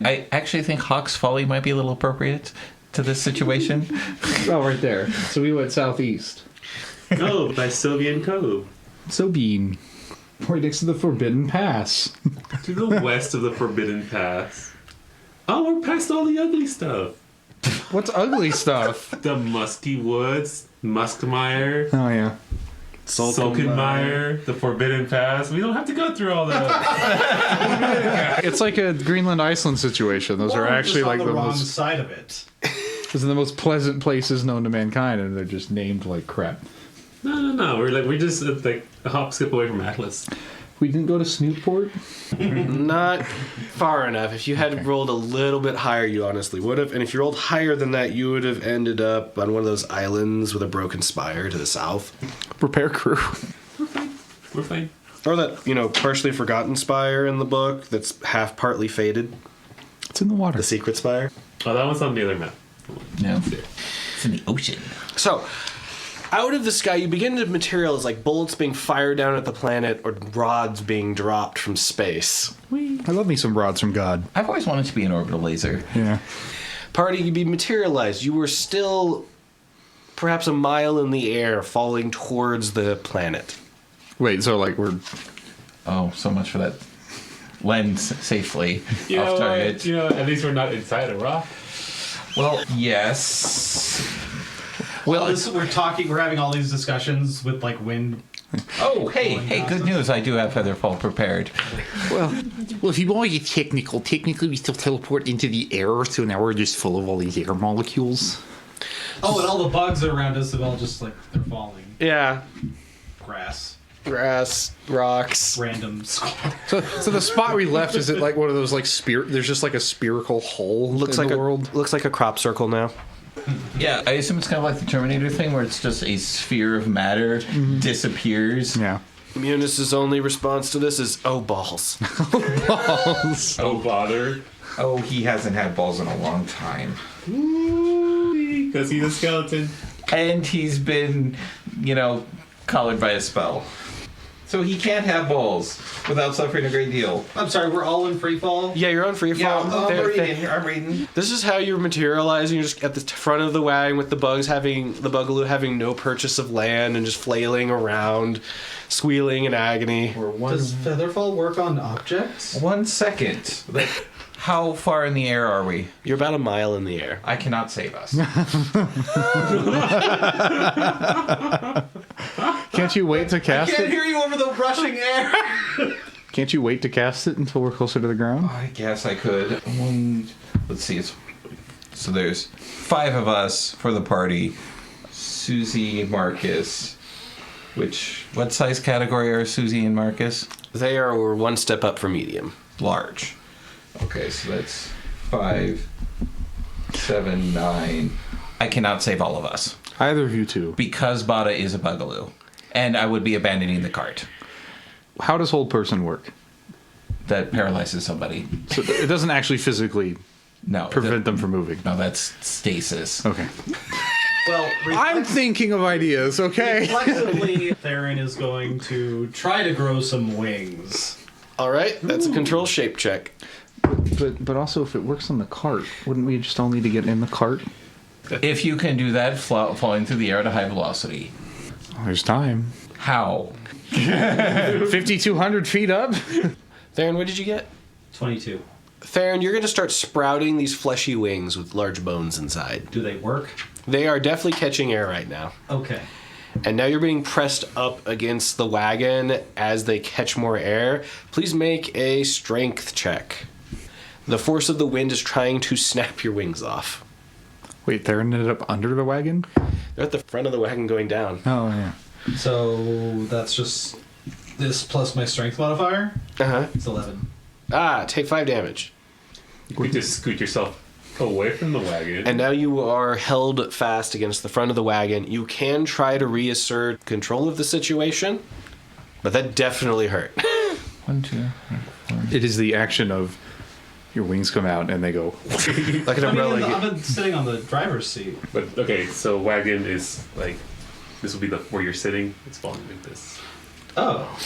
I actually think Hawk's Folly might be a little appropriate to this situation. Oh, right there. So we went southeast. Go by Sylvian Cove. So Bean. Right next to the Forbidden Pass. To the west of the Forbidden Pass. Oh, we're past all the ugly stuff. What's ugly stuff? The Musky Woods, Muskmire, Oh, yeah. Sulkenmire, the Forbidden Pass. We don't have to go through all that. It's like a Greenland Iceland situation. Those Or are we're actually just on like the the wrong most, side of it. those are the most pleasant places known to mankind, and they're just named like crap. No. We're just like a hop skip away from Atlas. We didn't go to Snootport? Not far enough. If you had rolled a little bit higher, you honestly would have. And if you rolled higher than that, you would have ended up on one of those islands with a broken spire to the south. Repair crew. We're fine. Or that, partially forgotten spire in the book that's half partly faded. It's in the water. The secret spire. Oh, that one's on the other map. No, it's in the ocean. So, Out of the sky, you begin to materialize like bullets being fired down at the planet or rods being dropped from space. I love me some rods from God. I've always wanted to be an orbital laser. Yeah. Party, you be materialized. You were still perhaps a mile in the air falling towards the planet. Wait, so like we're... Oh, so much for that. Lens safely You know off what? target. At least we're not inside a rock. Well, yes. Well, we're having all these discussions with like wind. Oh, hey, good news. I do have Featherfall prepared. Well, if you want to get technically we still teleport into the air, so now we're just full of all these air molecules. Oh, and all the bugs around us have all just like they're falling. Yeah. Grass, rocks. random. So the spot we left, is it like one of those like there's just like a spherical hole Looks in like the world? Looks like a crop circle now. Yeah, I assume it's kind of like the Terminator thing where it's just a sphere of matter disappears. Yeah. Munice's only response to this is, oh, balls. Oh, bother. Oh, he hasn't had balls in a long time. Because he's a skeleton. And he's been, collared by a spell. So he can't have balls without suffering a great deal. I'm sorry, we're all in Freefall. Yeah, you're on Freefall. Yeah, I'm reading. This is how you're materializing. You're just at the front of the wagon with the bugaloo having no purchase of land and just flailing around, squealing in agony. Does Featherfall work on objects? 1 second. How far in the air are we? You're about a mile in the air. I cannot save us. Can't you wait to cast Can't it? hear you over the rushing air. Can't you wait to cast it until we're closer to the ground? I guess I could. Let's see. So there's 5 of us for the party. Susie, Marcus. What size category are Susie and Marcus? They are one step up from medium. Large. Okay, so that's 5, 7, 9. I cannot save all of us Either of you two. because Bada is a bugaloo, and I would be abandoning the cart. How does hold person work? That paralyzes somebody. So it doesn't actually physically No, prevent them from moving. No, that's stasis. Okay. Well, I'm thinking of ideas, okay? reflexively, Therrin is going to try to grow some wings. All right, that's a control shape check. But also, if it works on the cart, wouldn't we just all need to get in the cart? If you can do that falling through the air at a high velocity. Oh, there's time. How? 5,200 feet up? Theron, what did you get? 22. Theron, you're going to start sprouting these fleshy wings with large bones inside. Do they work? They are definitely catching air right now. Okay. And now you're being pressed up against the wagon as they catch more air. Please make a strength check. The force of the wind is trying to snap your wings off. Wait, Therrin ended up under the wagon? They're at the front of the wagon going down. Oh, yeah. So that's just this plus my strength modifier. Uh-huh. It's 11. Take 5 damage. You could just scoot yourself away from the wagon. And now you are held fast against the front of the wagon. You can try to reassert control of the situation, but that definitely hurt. 1, 2, 3, 4. It is the action of your wings come out and they go. Like an I umbrella. mean, I've been sitting on the driver's seat. But okay, so wagon is like this will be where you're sitting. It's falling like this. Oh.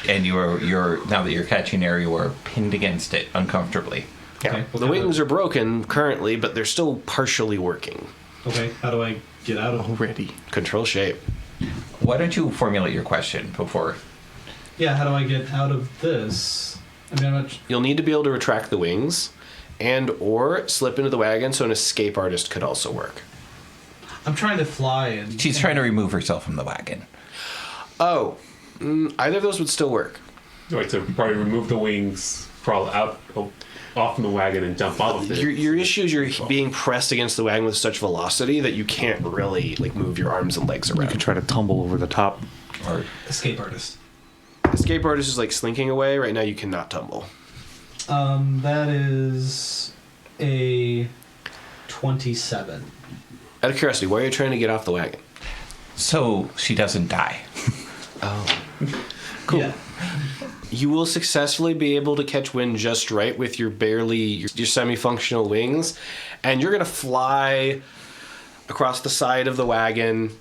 And you're now that you're catching air, you are pinned against it uncomfortably. Okay. The wings are broken currently, but they're still partially working. Okay. How do I get out of? Already. Control shape. Why don't you formulate your question before? Yeah. How do I get out of this? I mean, I'm not. You'll need to be able to retract the wings and or slip into the wagon, so an escape artist could also work. I'm trying to fly and. She's trying to remove herself from the wagon. Oh, either of those would still work. Right, so probably remove the wings, crawl out off from the wagon, and jump off of it. Your issue is you're being pressed against the wagon with such velocity that you can't really move your arms and legs You around. can try to tumble over the top. Or Escape artist. Escape artist is slinking away. Right now you cannot tumble. That is a 27. Out of curiosity, why are you trying to get off the wagon? so she doesn't die. Cool. Yeah. You will successfully be able to catch wind just right with your semi-functional wings, and you're going to fly across the side of the wagon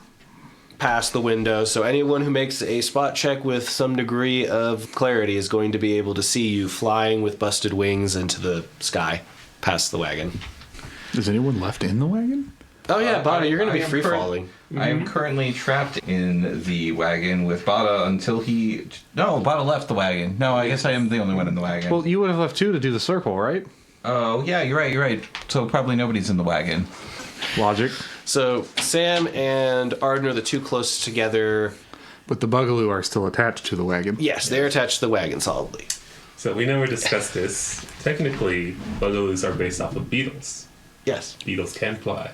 past the window, so anyone who makes a spot check with some degree of clarity is going to be able to see you flying with busted wings into the sky past the wagon. Is anyone left in the wagon? Oh yeah, Bada, you're going to be I am free falling. I am currently trapped in the wagon with Bada until he... No, Bada left the wagon. No, I guess I am the only one in the wagon. Well, you would have left too to do the circle, right? Oh, yeah, you're right. So probably nobody's in the wagon. Logic. So Sam and Arden are the two closest together. But the Bugaloo are still attached to the wagon. Yes, they're attached to the wagon solidly. So we never discussed this. Technically, bugaloos are based off of beetles. Yes. Beetles can fly.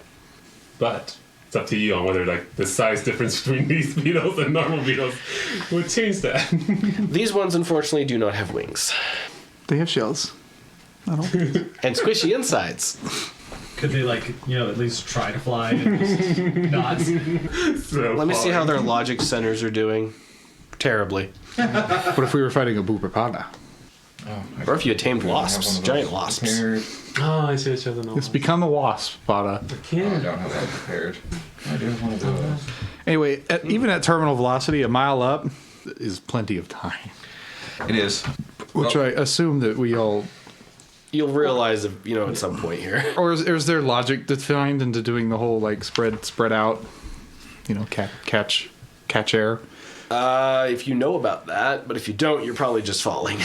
But it's up to you on whether like the size difference between these beetles and normal beetles would change that. These ones, unfortunately, do not have wings. They have shells. I don't. And squishy insides. Could they, like, at least try to fly and just not? So Let me see how their logic centers are doing. Terribly. What if we were fighting a Booperpada? Or if you had tamed wasps. Giant wasps. Oh, I see each other now. Let's become a wasp, Bada. I don't have that prepared. I do have one of those. Anyway, even at terminal velocity, a mile up is plenty of time. It is. Which I assume that we all... You'll realize, at some point here. Or is there logic defined into doing the whole, like, spread out, catch air? If you know about that, but if you don't, you're probably just falling.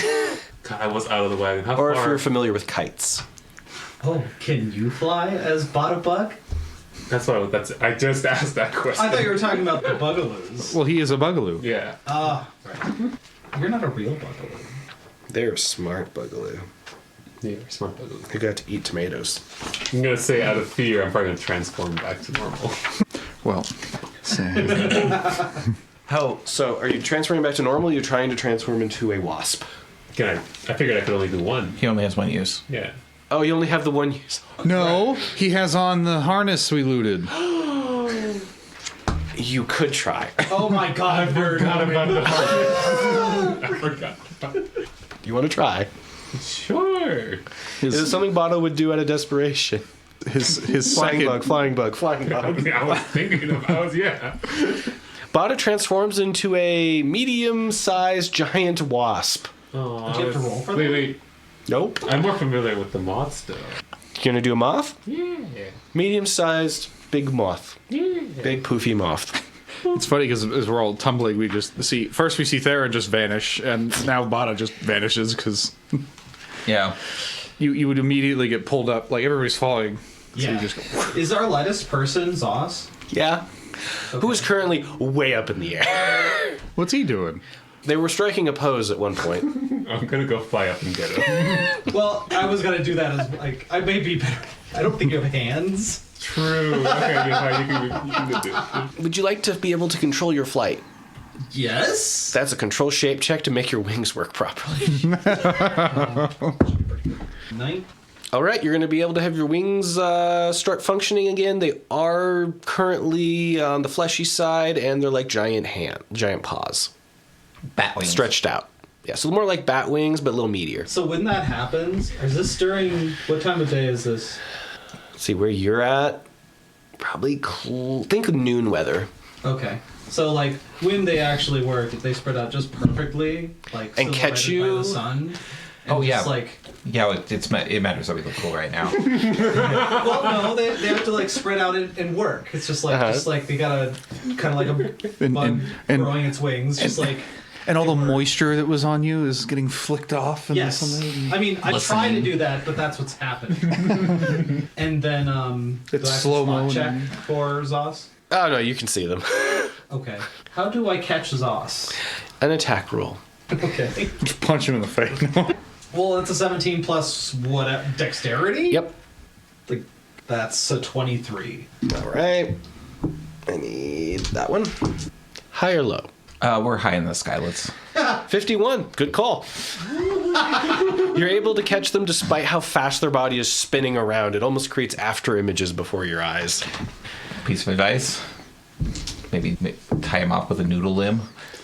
God, I was out of the wagon. How Or far? if you're familiar with kites. Oh, can you fly as Bada Bug? That's what I just asked that question. I thought you were talking about the Bugaloos. Well, he is a Bugaloo. Yeah. Right. You're not a real Bugaloo. They're a smart bugaloo. Yeah, smart bugaloos. They got to eat tomatoes. I'm gonna say out of fear, I'm probably gonna transform back to normal. Well, How? So, are you transferring back to normal? Or you're trying to transform into a wasp. I figured I could only do one. He only has one use. Yeah. Oh, you only have the one use. no, he has on the harness we looted. You could try. Oh my god, nerd. about the I forgot. You want to try? Sure. Is it something Bono would do out of desperation? His Flying second... bug, flying bug, flying bug. I was thinking about yeah. Bada transforms into a medium-sized giant wasp. Oh, Do you have to roll for that? Wait. Nope. I'm more familiar with the moths though. You gonna do a moth? Yeah. Medium-sized, big moth. Yeah. Big poofy moth. It's funny because as we're all tumbling, we just see... First we see Therrin just vanish, and now Bada just vanishes because Yeah. you would immediately get pulled up. Like, everybody's falling. So Yeah. you just go... Is our lightest person Zos? Yeah. Who is currently way up in the air. What's he doing? They were striking a pose at one point. I'm gonna go fly up and get him. Well, I was gonna do that as, like, I may be better. I don't think you have hands. True. Okay, yeah, you can do it. Would you like to be able to control your flight? Yes? That's a control shape check to make your wings work properly. Nine? All right, you're going to be able to have your wings start functioning again. They are currently on the fleshy side, and they're like giant paws, Bat wings. stretched out. Yeah, so more like bat wings, but a little meatier. So when that happens, is this during, what time of day is this? See where you're at. Probably think noon weather. Okay. So, like, when they actually work, they spread out just perfectly, like, And catch silhouetted by you? the sun. And Oh, yeah. just, like, Yeah, it matters that we look cool right now. well, no, they have to, like, spread out and work. It's just like they gotta kind of like a bug and- growing its wings, just like. And all the moisture that was on you is getting flicked off. And Yes. something. I mean, I try to do that, but that's what's happening. And then, do I have to slow-mo spot check and- for Zos? Oh, no, you can see them. Okay. How do I catch Zos? An attack roll. Okay. Just punch him in the face. Well, it's a 17 plus what? Dexterity? Yep. Like, that's a 23. All right. I need that one. High or low? We're high in the skylets. 51. Good call. You're able to catch them despite how fast their body is spinning around. It almost creates after images before your eyes. Piece of advice. Maybe tie him off with a noodle limb.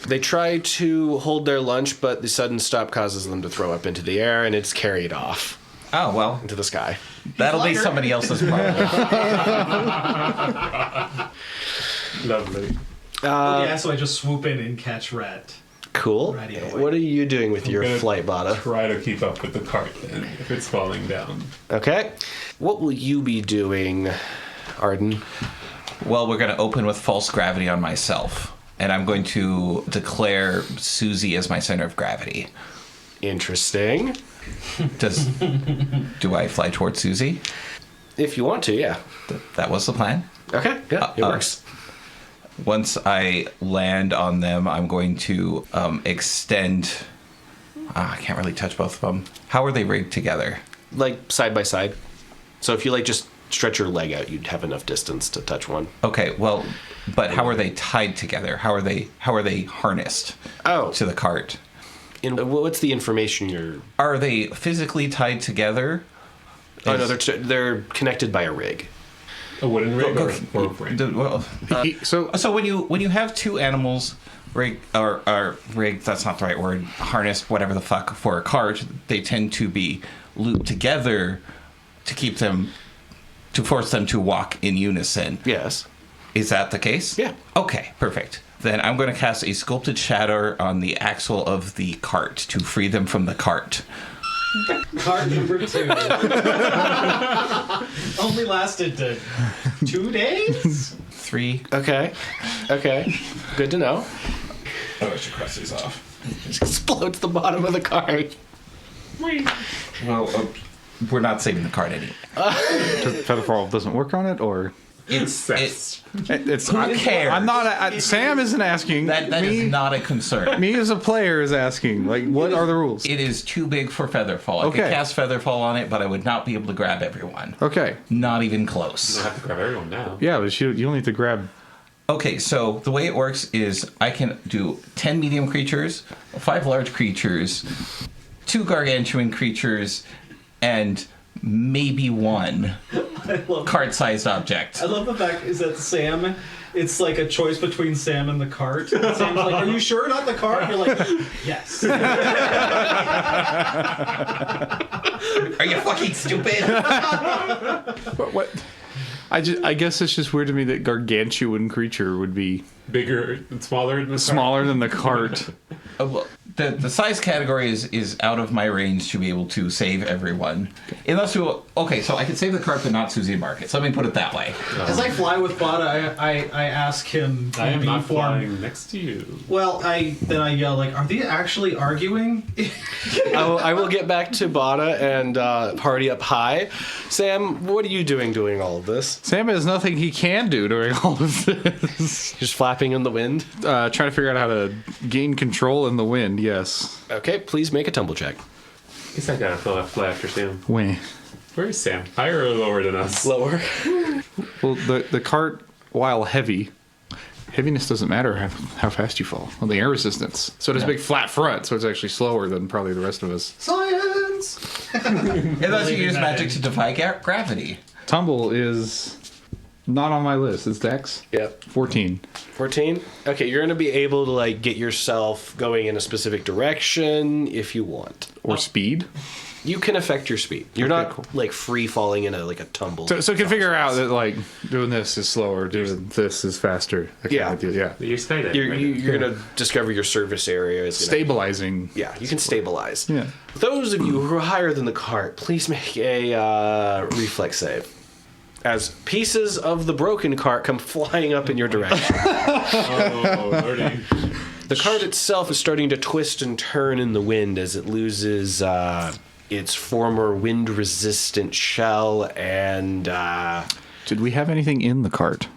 They try to hold their lunch, but the sudden stop causes them to throw up into the air, and it's carried off Oh, well, into the sky. that'll be lighter. somebody else's problem. Lovely. Yeah, so I just swoop in and catch Rat. Cool. Ratty away. What are you doing with your gonna flight, Bada? Try to keep up with the cart then, if it's falling down. Okay. What will you be doing, Arden? Well, we're going to open with false gravity on myself, and I'm going to declare Susie as my center of gravity. Interesting. Do I fly towards Susie? If you want to, yeah. That was the plan. Okay, yeah, it works. Once I land on them, I'm going to extend. I can't really touch both of them. How are they rigged together? Like side by side. So if you like just stretch your leg out, you'd have enough distance to touch one. Okay, well, but how are they tied together? How are they harnessed to the cart? What's the information you're? Are they physically tied together? Oh no, they're connected by a rig. A wooden rig or a frame? So when you have two animals rigged, that's not the right word, harnessed, whatever the fuck, for a cart, they tend to be looped together to force them to walk in unison. Yes. Is that the case? Yeah. Okay, perfect. Then I'm going to cast a sculpted shatter on the axle of the cart to free them from the cart. Card number 2. Only lasted 2 days? 3. Okay. Good to know. Oh, I should cross these off. Just explodes the bottom of the cart. Well, we're not saving the cart anymore. Featherfall doesn't work on it, or It's who cares? I'm not. Sam isn't asking. that is not a concern. Me as a player is asking. Like, what are the rules? It is too big for Featherfall. I could Okay. cast Featherfall on it, but I would not be able to grab everyone. Okay. Not even You close. don't have to grab everyone now. Yeah, but you don't need to grab. Okay, so the way it works is I can do 10 medium creatures, 5 large creatures, 2 gargantuan creatures, and maybe 1 cart-sized object. I love the fact is that Sam, it's like a choice between Sam and the cart. And Sam's like, are you sure not the cart? You're like, yes. Are you fucking stupid? What? I guess it's just weird to me that gargantuan creature would be Bigger and smaller than the cart? smaller than the cart. Well, the size category is out of my range to be able to save everyone. Unless you... Okay, so I can save the cart, but not Susie and Marcus. Let me put it that way. As I fly with Bada, I ask him I am in not form. flying next to you. Well, I yell like, are they actually arguing? I will get back to Bada and party up high. Sam, what are you doing all of this? Sam has nothing he can do during all of this. Just flapping in the wind? Trying to figure out how to gain control in the wind. Yes. Okay, please make a tumble check. Guess I gotta fly after Sam. Wait. Where is Sam? Higher or lower than us? Lower. Well, the cart, while heavy, heaviness doesn't matter how fast you fall. Well, the air resistance. So it has a big flat front, so it's actually slower than probably the rest of us. Science! Unless you use magic to defy gravity. Tumble is not on my list. It's Dex. Yep. 14. 14? Okay, you're going to be able to like get yourself going in a specific direction if you want. Or speed. You can affect your speed. You're Okay, not cool. like free falling in a tumble. So you can figure out that like doing this is slower, doing this is faster. That kind Yeah. of deal, yeah. You're skydiving. You're going to discover your service area is gonna, Stabilizing. Yeah, you can stabilize. Yeah. Those of you who are higher than the cart, please make a reflex save. As pieces of the broken cart come flying up in your direction. Oh, Lordy. The cart itself is starting to twist and turn in the wind as it loses its former wind-resistant shell, and Did we have anything in the cart?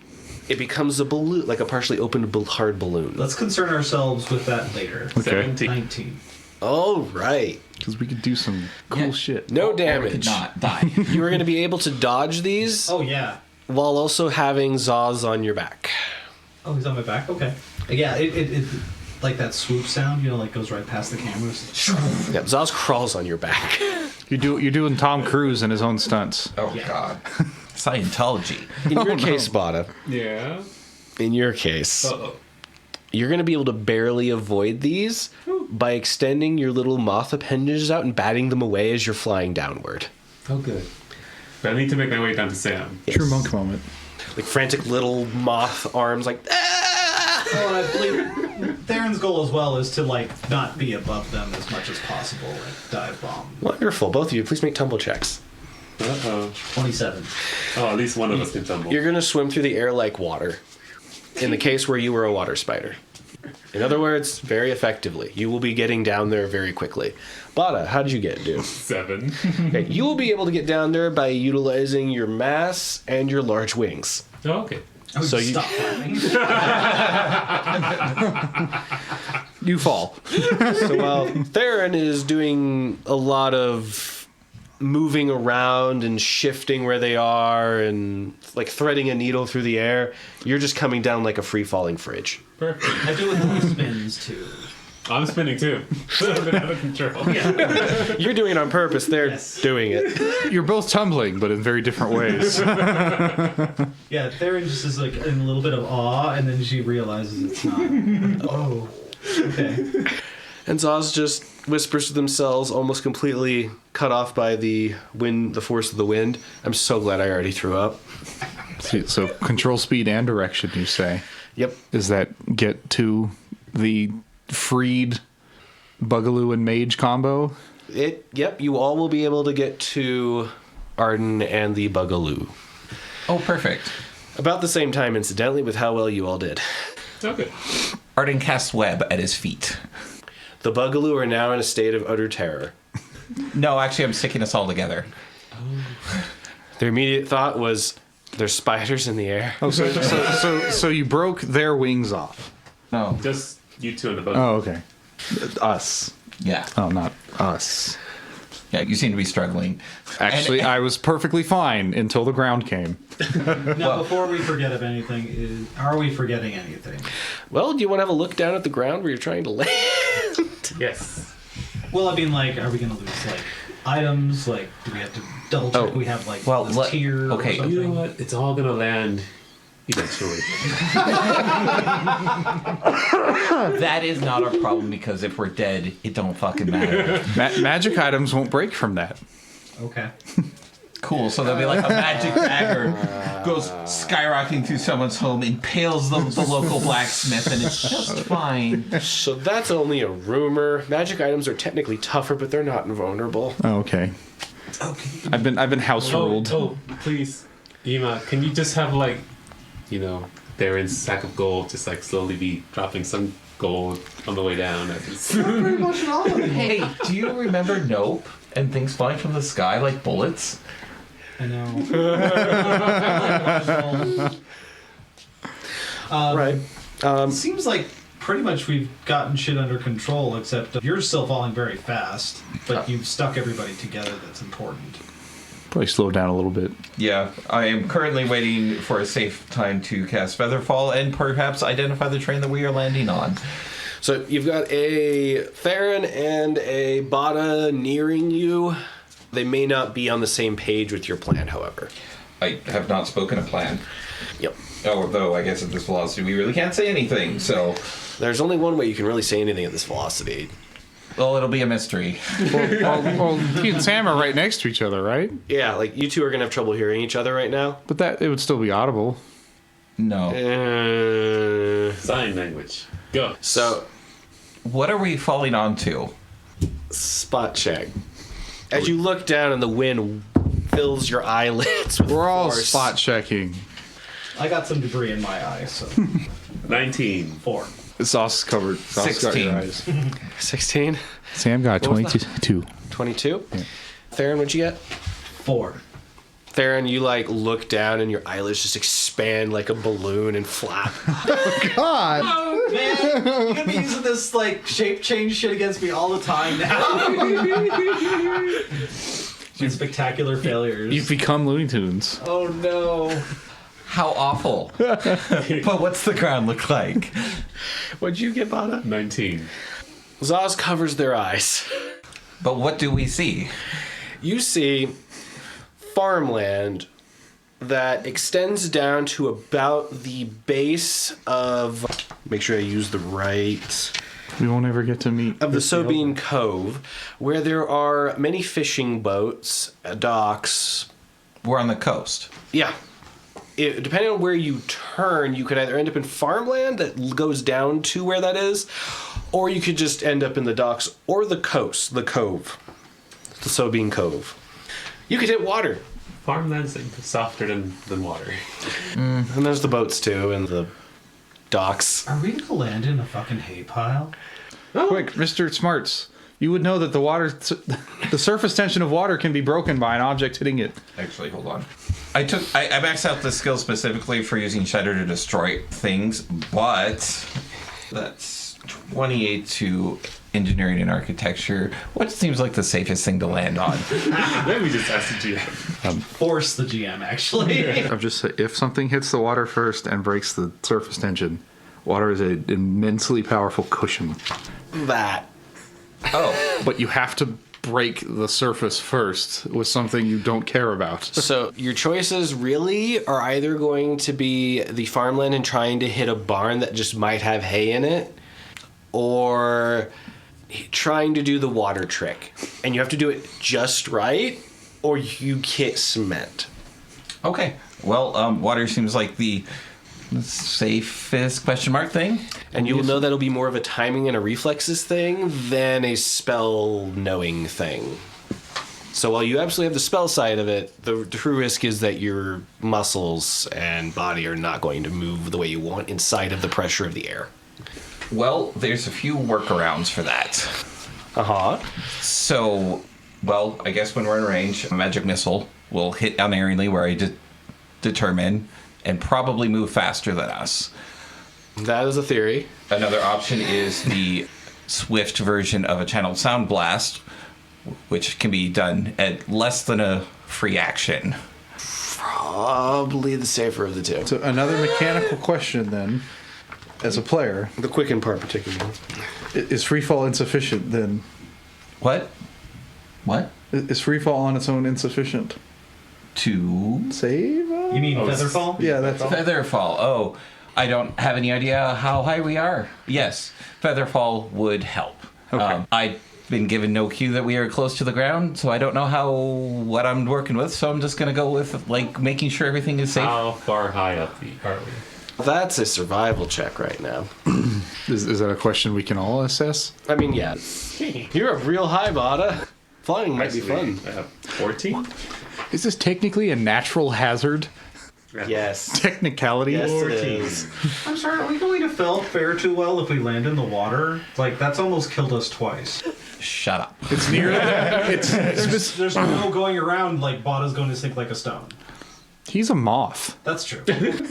it becomes a balloon, like a partially opened hard balloon. Let's concern ourselves with that later. Okay. 17. 19. All right. Because we could do some cool shit. No Or we could damage. not die. You are going to be able to dodge these Oh, yeah. while also having Zaws on your back. Oh, he's on my back? Okay. Yeah, it like that swoop sound, you know, like goes right past the cameras. Yeah, Zaws crawls on your back. You're doing Tom Cruise and his own stunts. Oh, God. Scientology. In your no. case, Bada, Yeah. in your case, Uh-oh. you're going to be able to barely avoid these by extending your little moth appendages out and batting them away as you're flying downward. Oh, good. But I need to make my way down to Sam. True monk moment. Like frantic little moth arms, like, ah! Well, I believe Therrin's goal as well is to like not be above them as much as possible and dive bomb. Wonderful. Both of you, please make tumble checks. Uh-oh. 27. Oh, at least one of us can tumble. You're going to swim through the air like water, in the case where you were a water spider. In other words, very effectively. You will be getting down there very quickly. Bada, how did you get, dude? 7. Okay, you will be able to get down there by utilizing your mass and your large wings. Oh, okay. Oh, So you- stop laughing. You fall. So while Therrin is doing a lot of moving around and shifting where they are and like threading a needle through the air, you're just coming down like a free-falling fridge. Perfect. I do it with the spins too. I'm spinning too. A bit out of control. You're doing it on purpose. They're Yes. doing it. You're both tumbling, but in very different ways. Yeah, Therrin just is like in a little bit of awe, and then she realizes it's not. Oh, okay. And Zaz just whispers to themselves, almost completely cut off by the wind, the force of the wind. I'm so glad I already threw up. So control speed and direction, you say. Yep. Does that get to the freed Bugaloo and Mage combo? Yep, you all will be able to get to Arden and the Bugaloo. Oh, perfect. About the same time, incidentally, with how well you all did. Okay. Arden casts web at his feet. The Bugaloo are now in a state of utter terror. No, actually, I'm sticking us all together. Their immediate thought was, there's spiders in the air. Oh, so you broke their wings off. No. Just you two in the boat. Oh, okay. Us. Yeah. Oh, not us. Yeah, you seem to be struggling. Actually, I was perfectly fine until the ground came. Now, before we forget of anything, are we forgetting anything? Well, do you want to have a look down at the ground where you're trying to land? Yes. Well, I mean, like, are we going to lose like items? Like, do we have to double check we have like well, this tier? okay. Or something? You know what? It's all gonna land eventually. That is not our problem because if we're dead, it don't fucking matter. Magic items won't break from that. Okay. Cool. So there'll be like a magic dagger goes skyrocketing through someone's home, impales the local blacksmith, and it's just fine. So that's only a rumor. Magic items are technically tougher, but they're not invulnerable. Oh, okay. Okay. I've been house ruled. Oh, please, Ema, can you just have like, you know, Therrin's sack of gold just like slowly be dropping some gold on the way down? As it's Pretty much all of it. Hey, do you remember Nope and things flying from the sky like bullets? I know. Right. It seems like pretty much we've gotten shit under control, except you're still falling very fast, but you've stuck everybody together. That's important. Probably slow down a little bit. Yeah, I am currently waiting for a safe time to cast Featherfall and perhaps identify the train that we are landing on. So you've got a Therrin and a Bada nearing you. They may not be on the same page with your plan, however. I have not spoken a plan. Yep. Although I guess at this velocity we really can't say anything, so... There's only one way you can really say anything at this velocity. Well, it'll be a mystery. Well, he and Sam are right next to each other, right? Yeah, like you two are going to have trouble hearing each other right now. But that it would still be audible. No. sign language. Go. So, What are we falling onto? spot check. As you look down and the wind fills your eyelids with We're all force. spot checking. I got some debris in my eye, so 19. 4. Sauce covered. Sauce got your 16. eyes. 16, Sam got What was 22. 22. Theron, what'd you get? 4. Theron, you like look down and your eyelids just expand like a balloon and flap. God! Oh man, you're gonna be using this like shape change shit against me all the time now. My spectacular failures. You've become Looney Tunes. Oh no. How awful. But what's the ground look like? What'd you get, Bada? 19. Zaz covers their eyes. But what do we see? You see farmland that extends down to about the base of, make sure I use the right, We won't ever get to meet. of the Sobine Cove, where there are many fishing boats, docks. We're on the coast. Yeah. depending on where you turn, you could either end up in farmland that goes down to where that is, or you could just end up in the docks or the coast, the cove, the Sobine Cove. You could hit water. Farmland's softer than water. And there's the boats too, and the docks. Are we gonna land in a fucking hay pile? Quick, Mr. Smarts. You would know that the surface tension of water can be broken by an object hitting it. Actually, hold on. I maxed out the skill specifically for using Shatter to destroy things, but that's 28 to engineering and architecture. What seems like the safest thing to land on? Let me just ask the GM. Force the GM, actually. I'm just saying, if something hits the water first and breaks the surface tension, water is an immensely powerful cushion. That. Oh, But you have to break the surface first with something you don't care about. So your choices really are either going to be the farmland and trying to hit a barn that just might have hay in it, or trying to do the water trick. And you have to do it just right, or you hit cement. okay. Well, water seems like the safest question mark thing. And you will know that'll be more of a timing and a reflexes thing than a spell knowing thing. So while you absolutely have the spell side of it, the true risk is that your muscles and body are not going to move the way you want inside of the pressure of the air. Well, there's a few workarounds for that. Uh-huh. So, well, I guess when we're in range, a magic missile will hit unerringly where I determine and probably move faster than us. That is a theory. Another option is the swift version of a channeled sound blast, which can be done at less than a free action. Probably the safer of the two. So another mechanical question then, as a player, The quicken part particularly. is freefall insufficient then? What? What? Is freefall on its own insufficient? To Save? You mean Featherfall? Yeah, that's Featherfall. Oh, I don't have any idea how high we are. Yes, Featherfall would help. Okay. I've been given no cue that we are close to the ground, so I don't know what I'm working with. So I'm just gonna go with like making sure everything is safe. How far high up are we? That's a survival check right now. Is that a question we can all assess? I mean, yeah. You're up real high, Bada. Flying might be fun. I have 14. Is this technically a natural hazard? Yes. Technicality? Yes, it 14. is. I'm sorry, are we going to fare too well if we land in the water? Like, that's almost killed us twice. Shut up. It's near it's There's no going around like Bada's going to sink like a stone. He's a moth. That's true.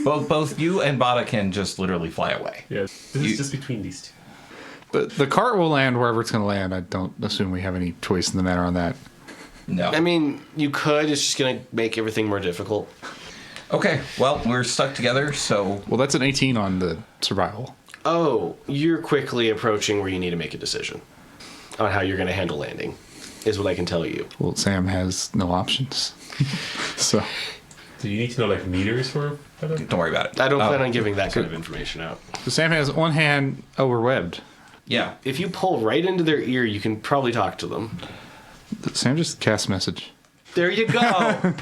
Both you and Bada can just literally fly away. Yes. This is just between these two. The cart will land wherever it's going to land. I don't assume we have any choice in the matter on that. No. I mean, you could. It's just going to make everything more difficult. Okay. Well, we're stuck together, so Well, that's an 18 on the survival. Oh, you're quickly approaching where you need to make a decision on how you're going to handle landing, is what I can tell you. Well, Sam has no options. So, Do you need to know like meters for Feather? don't worry about it. I don't plan on giving that kind of information out. Sam has one hand overwebbed. Yeah. If you pull right into their ear, you can probably talk to them. Sam just cast message There you go.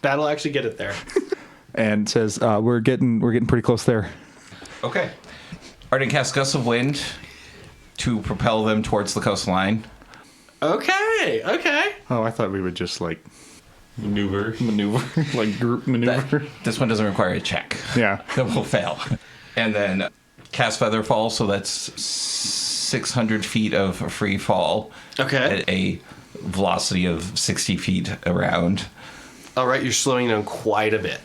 That'll actually get it there. and says, "We're getting pretty close there." Okay. Arden casts gusts of wind to propel them towards the coastline. Okay. Oh, I thought we would just like Maneuver. maneuver, like group maneuver. This one doesn't require a check. Yeah. That will fail. And then cast Featherfall, so that's 600 feet of free fall Okay. at a velocity of 60 feet around. All right, you're slowing down quite a bit.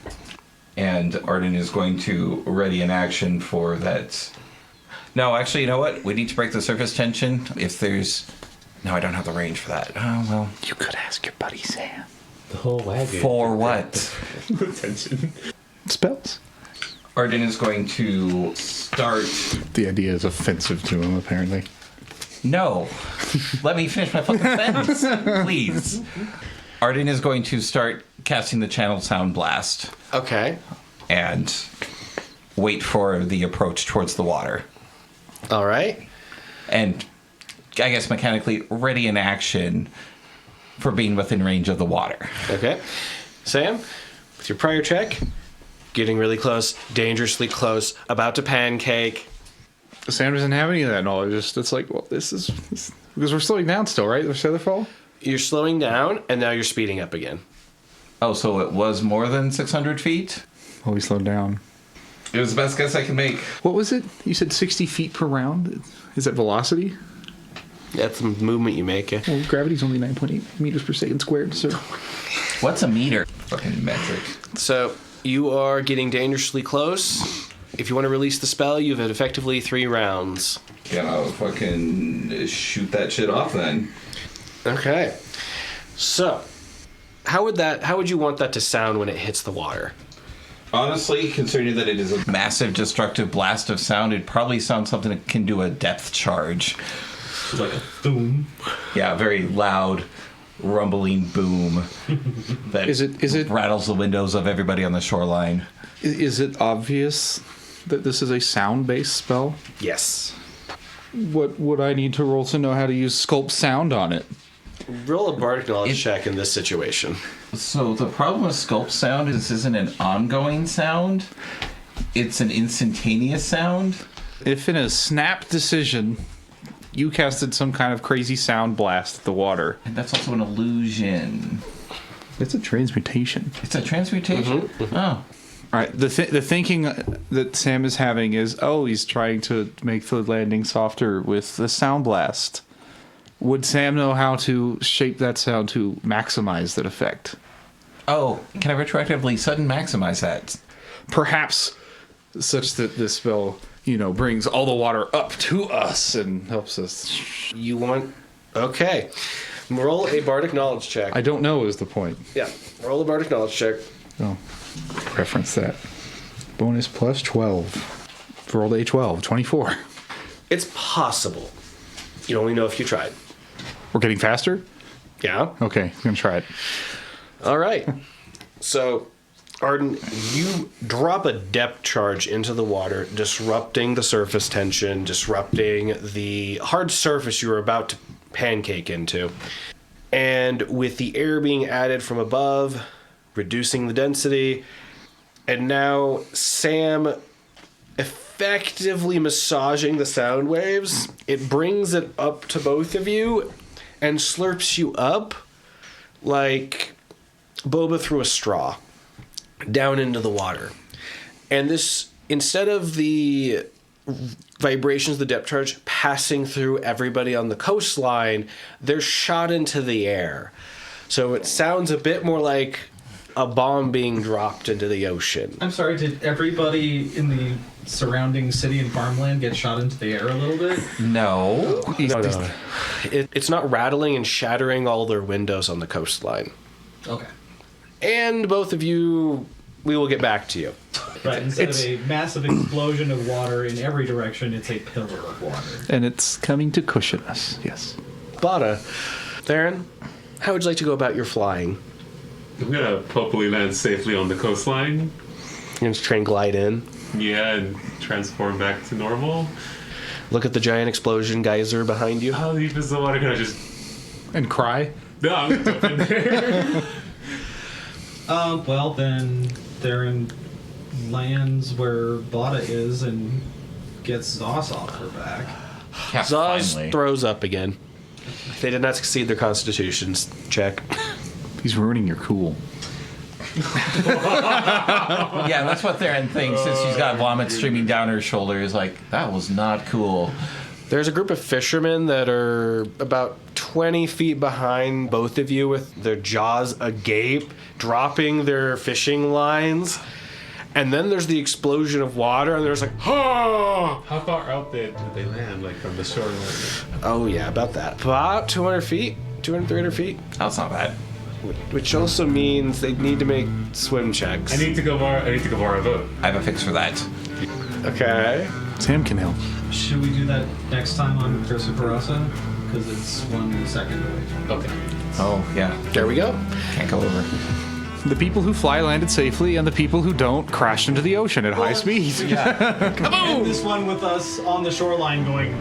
And Arden is going to ready an action for that. No, actually, you know what? We need to break the surface tension. If there's... No, I don't have the range for that. Oh, well. You could ask your buddy Sam. The whole wagon. For what? Attention. Spells. Arden is going to start... The idea is offensive to him, apparently. No. Let me finish my fucking sentence, please. Arden is going to start casting the channel sound blast Okay. and wait for the approach towards the water. All right. And I guess mechanically ready in action for being within range of the water. Okay. Sam, with With your prior check, getting really close, dangerously close, about to pancake. Sam doesn't have any of that knowledge. It's like, well, this is because we're slowing down still, right? There's Featherfall. You're slowing down, and now you're speeding up again. Oh, so it was more than 600 feet? Oh, we slowed down. It was the best guess I can make. What was it? You said 60 feet per round. Is that velocity? That's the movement you make. Yeah. Well, gravity's only 9.8 meters per second squared, so... What's a meter? Fucking metric. So you are getting dangerously close. If you want to release the spell, you've had effectively 3 rounds. Yeah, I'll fucking shoot that shit off then. Okay. So, how would you want that to sound when it hits the water? Honestly, considering that it is a massive destructive blast of sound, it'd probably sound something that can do a depth charge. Like a boom. Yeah, very loud, rumbling boom that Is it rattles the windows of everybody on the shoreline. is it obvious that this is a sound-based spell? Yes. What would I need to roll to know how to use sculpt sound on it? Roll a bardic knowledge check in this situation. So the problem with sculpt sound is this isn't an ongoing sound. It's an instantaneous sound. If in a snap decision you casted some kind of crazy sound blast at the water, And that's also an illusion. it's a transmutation. It's a transmutation? Oh. All right. The thinking that Sam is having is, oh, he's trying to make the landing softer with the sound blast. Would Sam know how to shape that sound to maximize that effect? Oh, can I retroactively sudden maximize that? Perhaps such that this spell, brings all the water up to us and helps us. You want... Okay. Roll a bardic knowledge check. I don't know is the point. Yeah. Roll a bardic knowledge check. Oh, reference that. Bonus plus 12. Rolled a 12, 24. It's possible. You only know if you tried. We're getting faster? Yeah? Okay, I'm going to try it. All right. So, Arden, you drop a depth charge into the water, disrupting the surface tension, disrupting the hard surface you were about to pancake into. And with the air being added from above, reducing the density, and now Sam effectively massaging the sound waves, it brings it up to both of you and slurps you up like boba through a straw down into the water. And this, instead of the vibrations of the depth charge passing through everybody on the coastline, they're shot into the air. So it sounds a bit more like a bomb being dropped into the ocean. I'm sorry, did everybody in the surrounding city and farmland get shot into the air a little bit? No. No. It's not rattling and shattering all their windows on the coastline. Okay. And both of you, we will get back to you. Right, instead of a massive explosion of water in every direction, it's a pillar of water. And it's coming to cushion us, yes. Bada, Therrin, how would you like to go about your flying? I'm gonna hopefully land safely on the coastline. You're going to try and glide in. Yeah, and transform back to normal. Look at the giant explosion geyser behind you. How deep is the water? Can I just... And cry? No, I'm gonna jump in there. Well, then Therrin lands where Bada is and gets Zoss off her back. Yeah, Zaz finally. throws up again. They did not succeed their constitutions check. He's ruining your cool. Yeah, that's what Therrin thinks. Since she's got vomit streaming down her shoulders, like, that was not cool. There's a group of fishermen that are about 20 feet behind both of you with their jaws agape, dropping their fishing lines. And then there's the explosion of water, and there's like, oh! How far out did they land, like from the shoreline? Oh, yeah, about that. About 200 feet, 200, 300 feet. That's not bad. Which also means they need to make swim checks. I need to go borrow a boat. I have a fix for that. Okay. Sam can help. Should we do that next time on Coeurasa? Because it's 1 second away. Okay. Oh, yeah. There we go. Can't go over. The people who fly landed safely, and the people who don't crashed into the ocean at high speed. And this one with us on the shoreline going,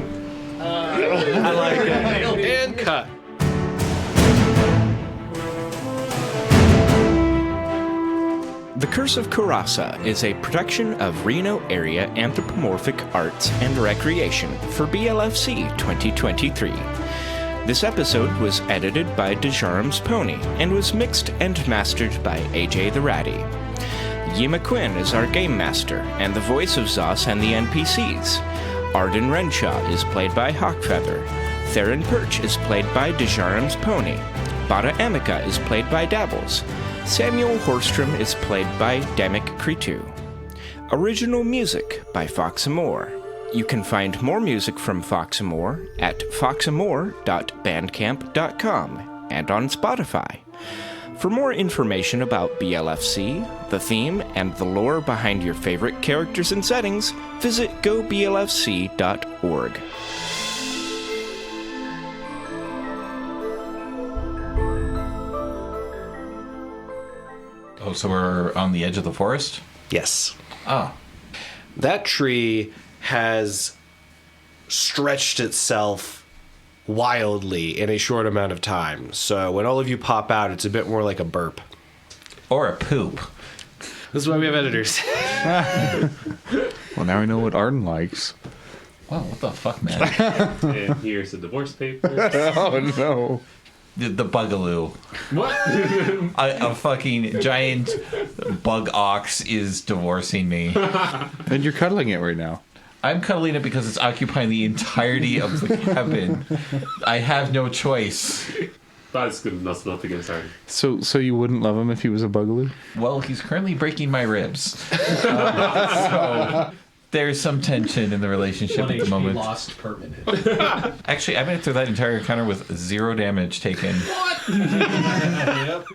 I like it. And cut. The Curse of Coeurasa is a production of Reno Area Anthropomorphic Arts and Recreation for BLFC 2023. This episode was edited by Dejarum's Pony and was mixed and mastered by AJ the Ratty. Yima Quinn is our game master and the voice of Zos and the NPCs. Arden Renshaw is played by Hawkfeather. Therrin Perch is played by Dejarum's Pony. Bada Amica is played by Dabbles. Samuel Horstrom is played by Demic Cretu. Original music by Foxamore. You can find more music from Foxamore at foxamore.bandcamp.com and on Spotify. For more information about BLFC, the theme, and the lore behind your favorite characters and settings, visit goblfc.org. Oh, so we're on the edge of the forest? Yes. Ah. That tree has stretched itself wildly in a short amount of time. So when all of you pop out, it's a bit more like a burp. Or a poop. This is why we have editors. Well, now I know what Arden likes. Wow, what the fuck, man? And here's the divorce papers. Oh, no. The bugaloo. What? A fucking giant bug ox is divorcing me. And you're cuddling it right now. I'm cuddling it because it's occupying the entirety of the cabin. I have no choice. That's good. That's nothing against Arden. So you wouldn't love him if he was a bugaloo? Well, he's currently breaking my ribs. So there's some tension in the relationship One at the HP moment. lost permanent. Actually, I made it through that entire encounter with 0 damage taken. Yep.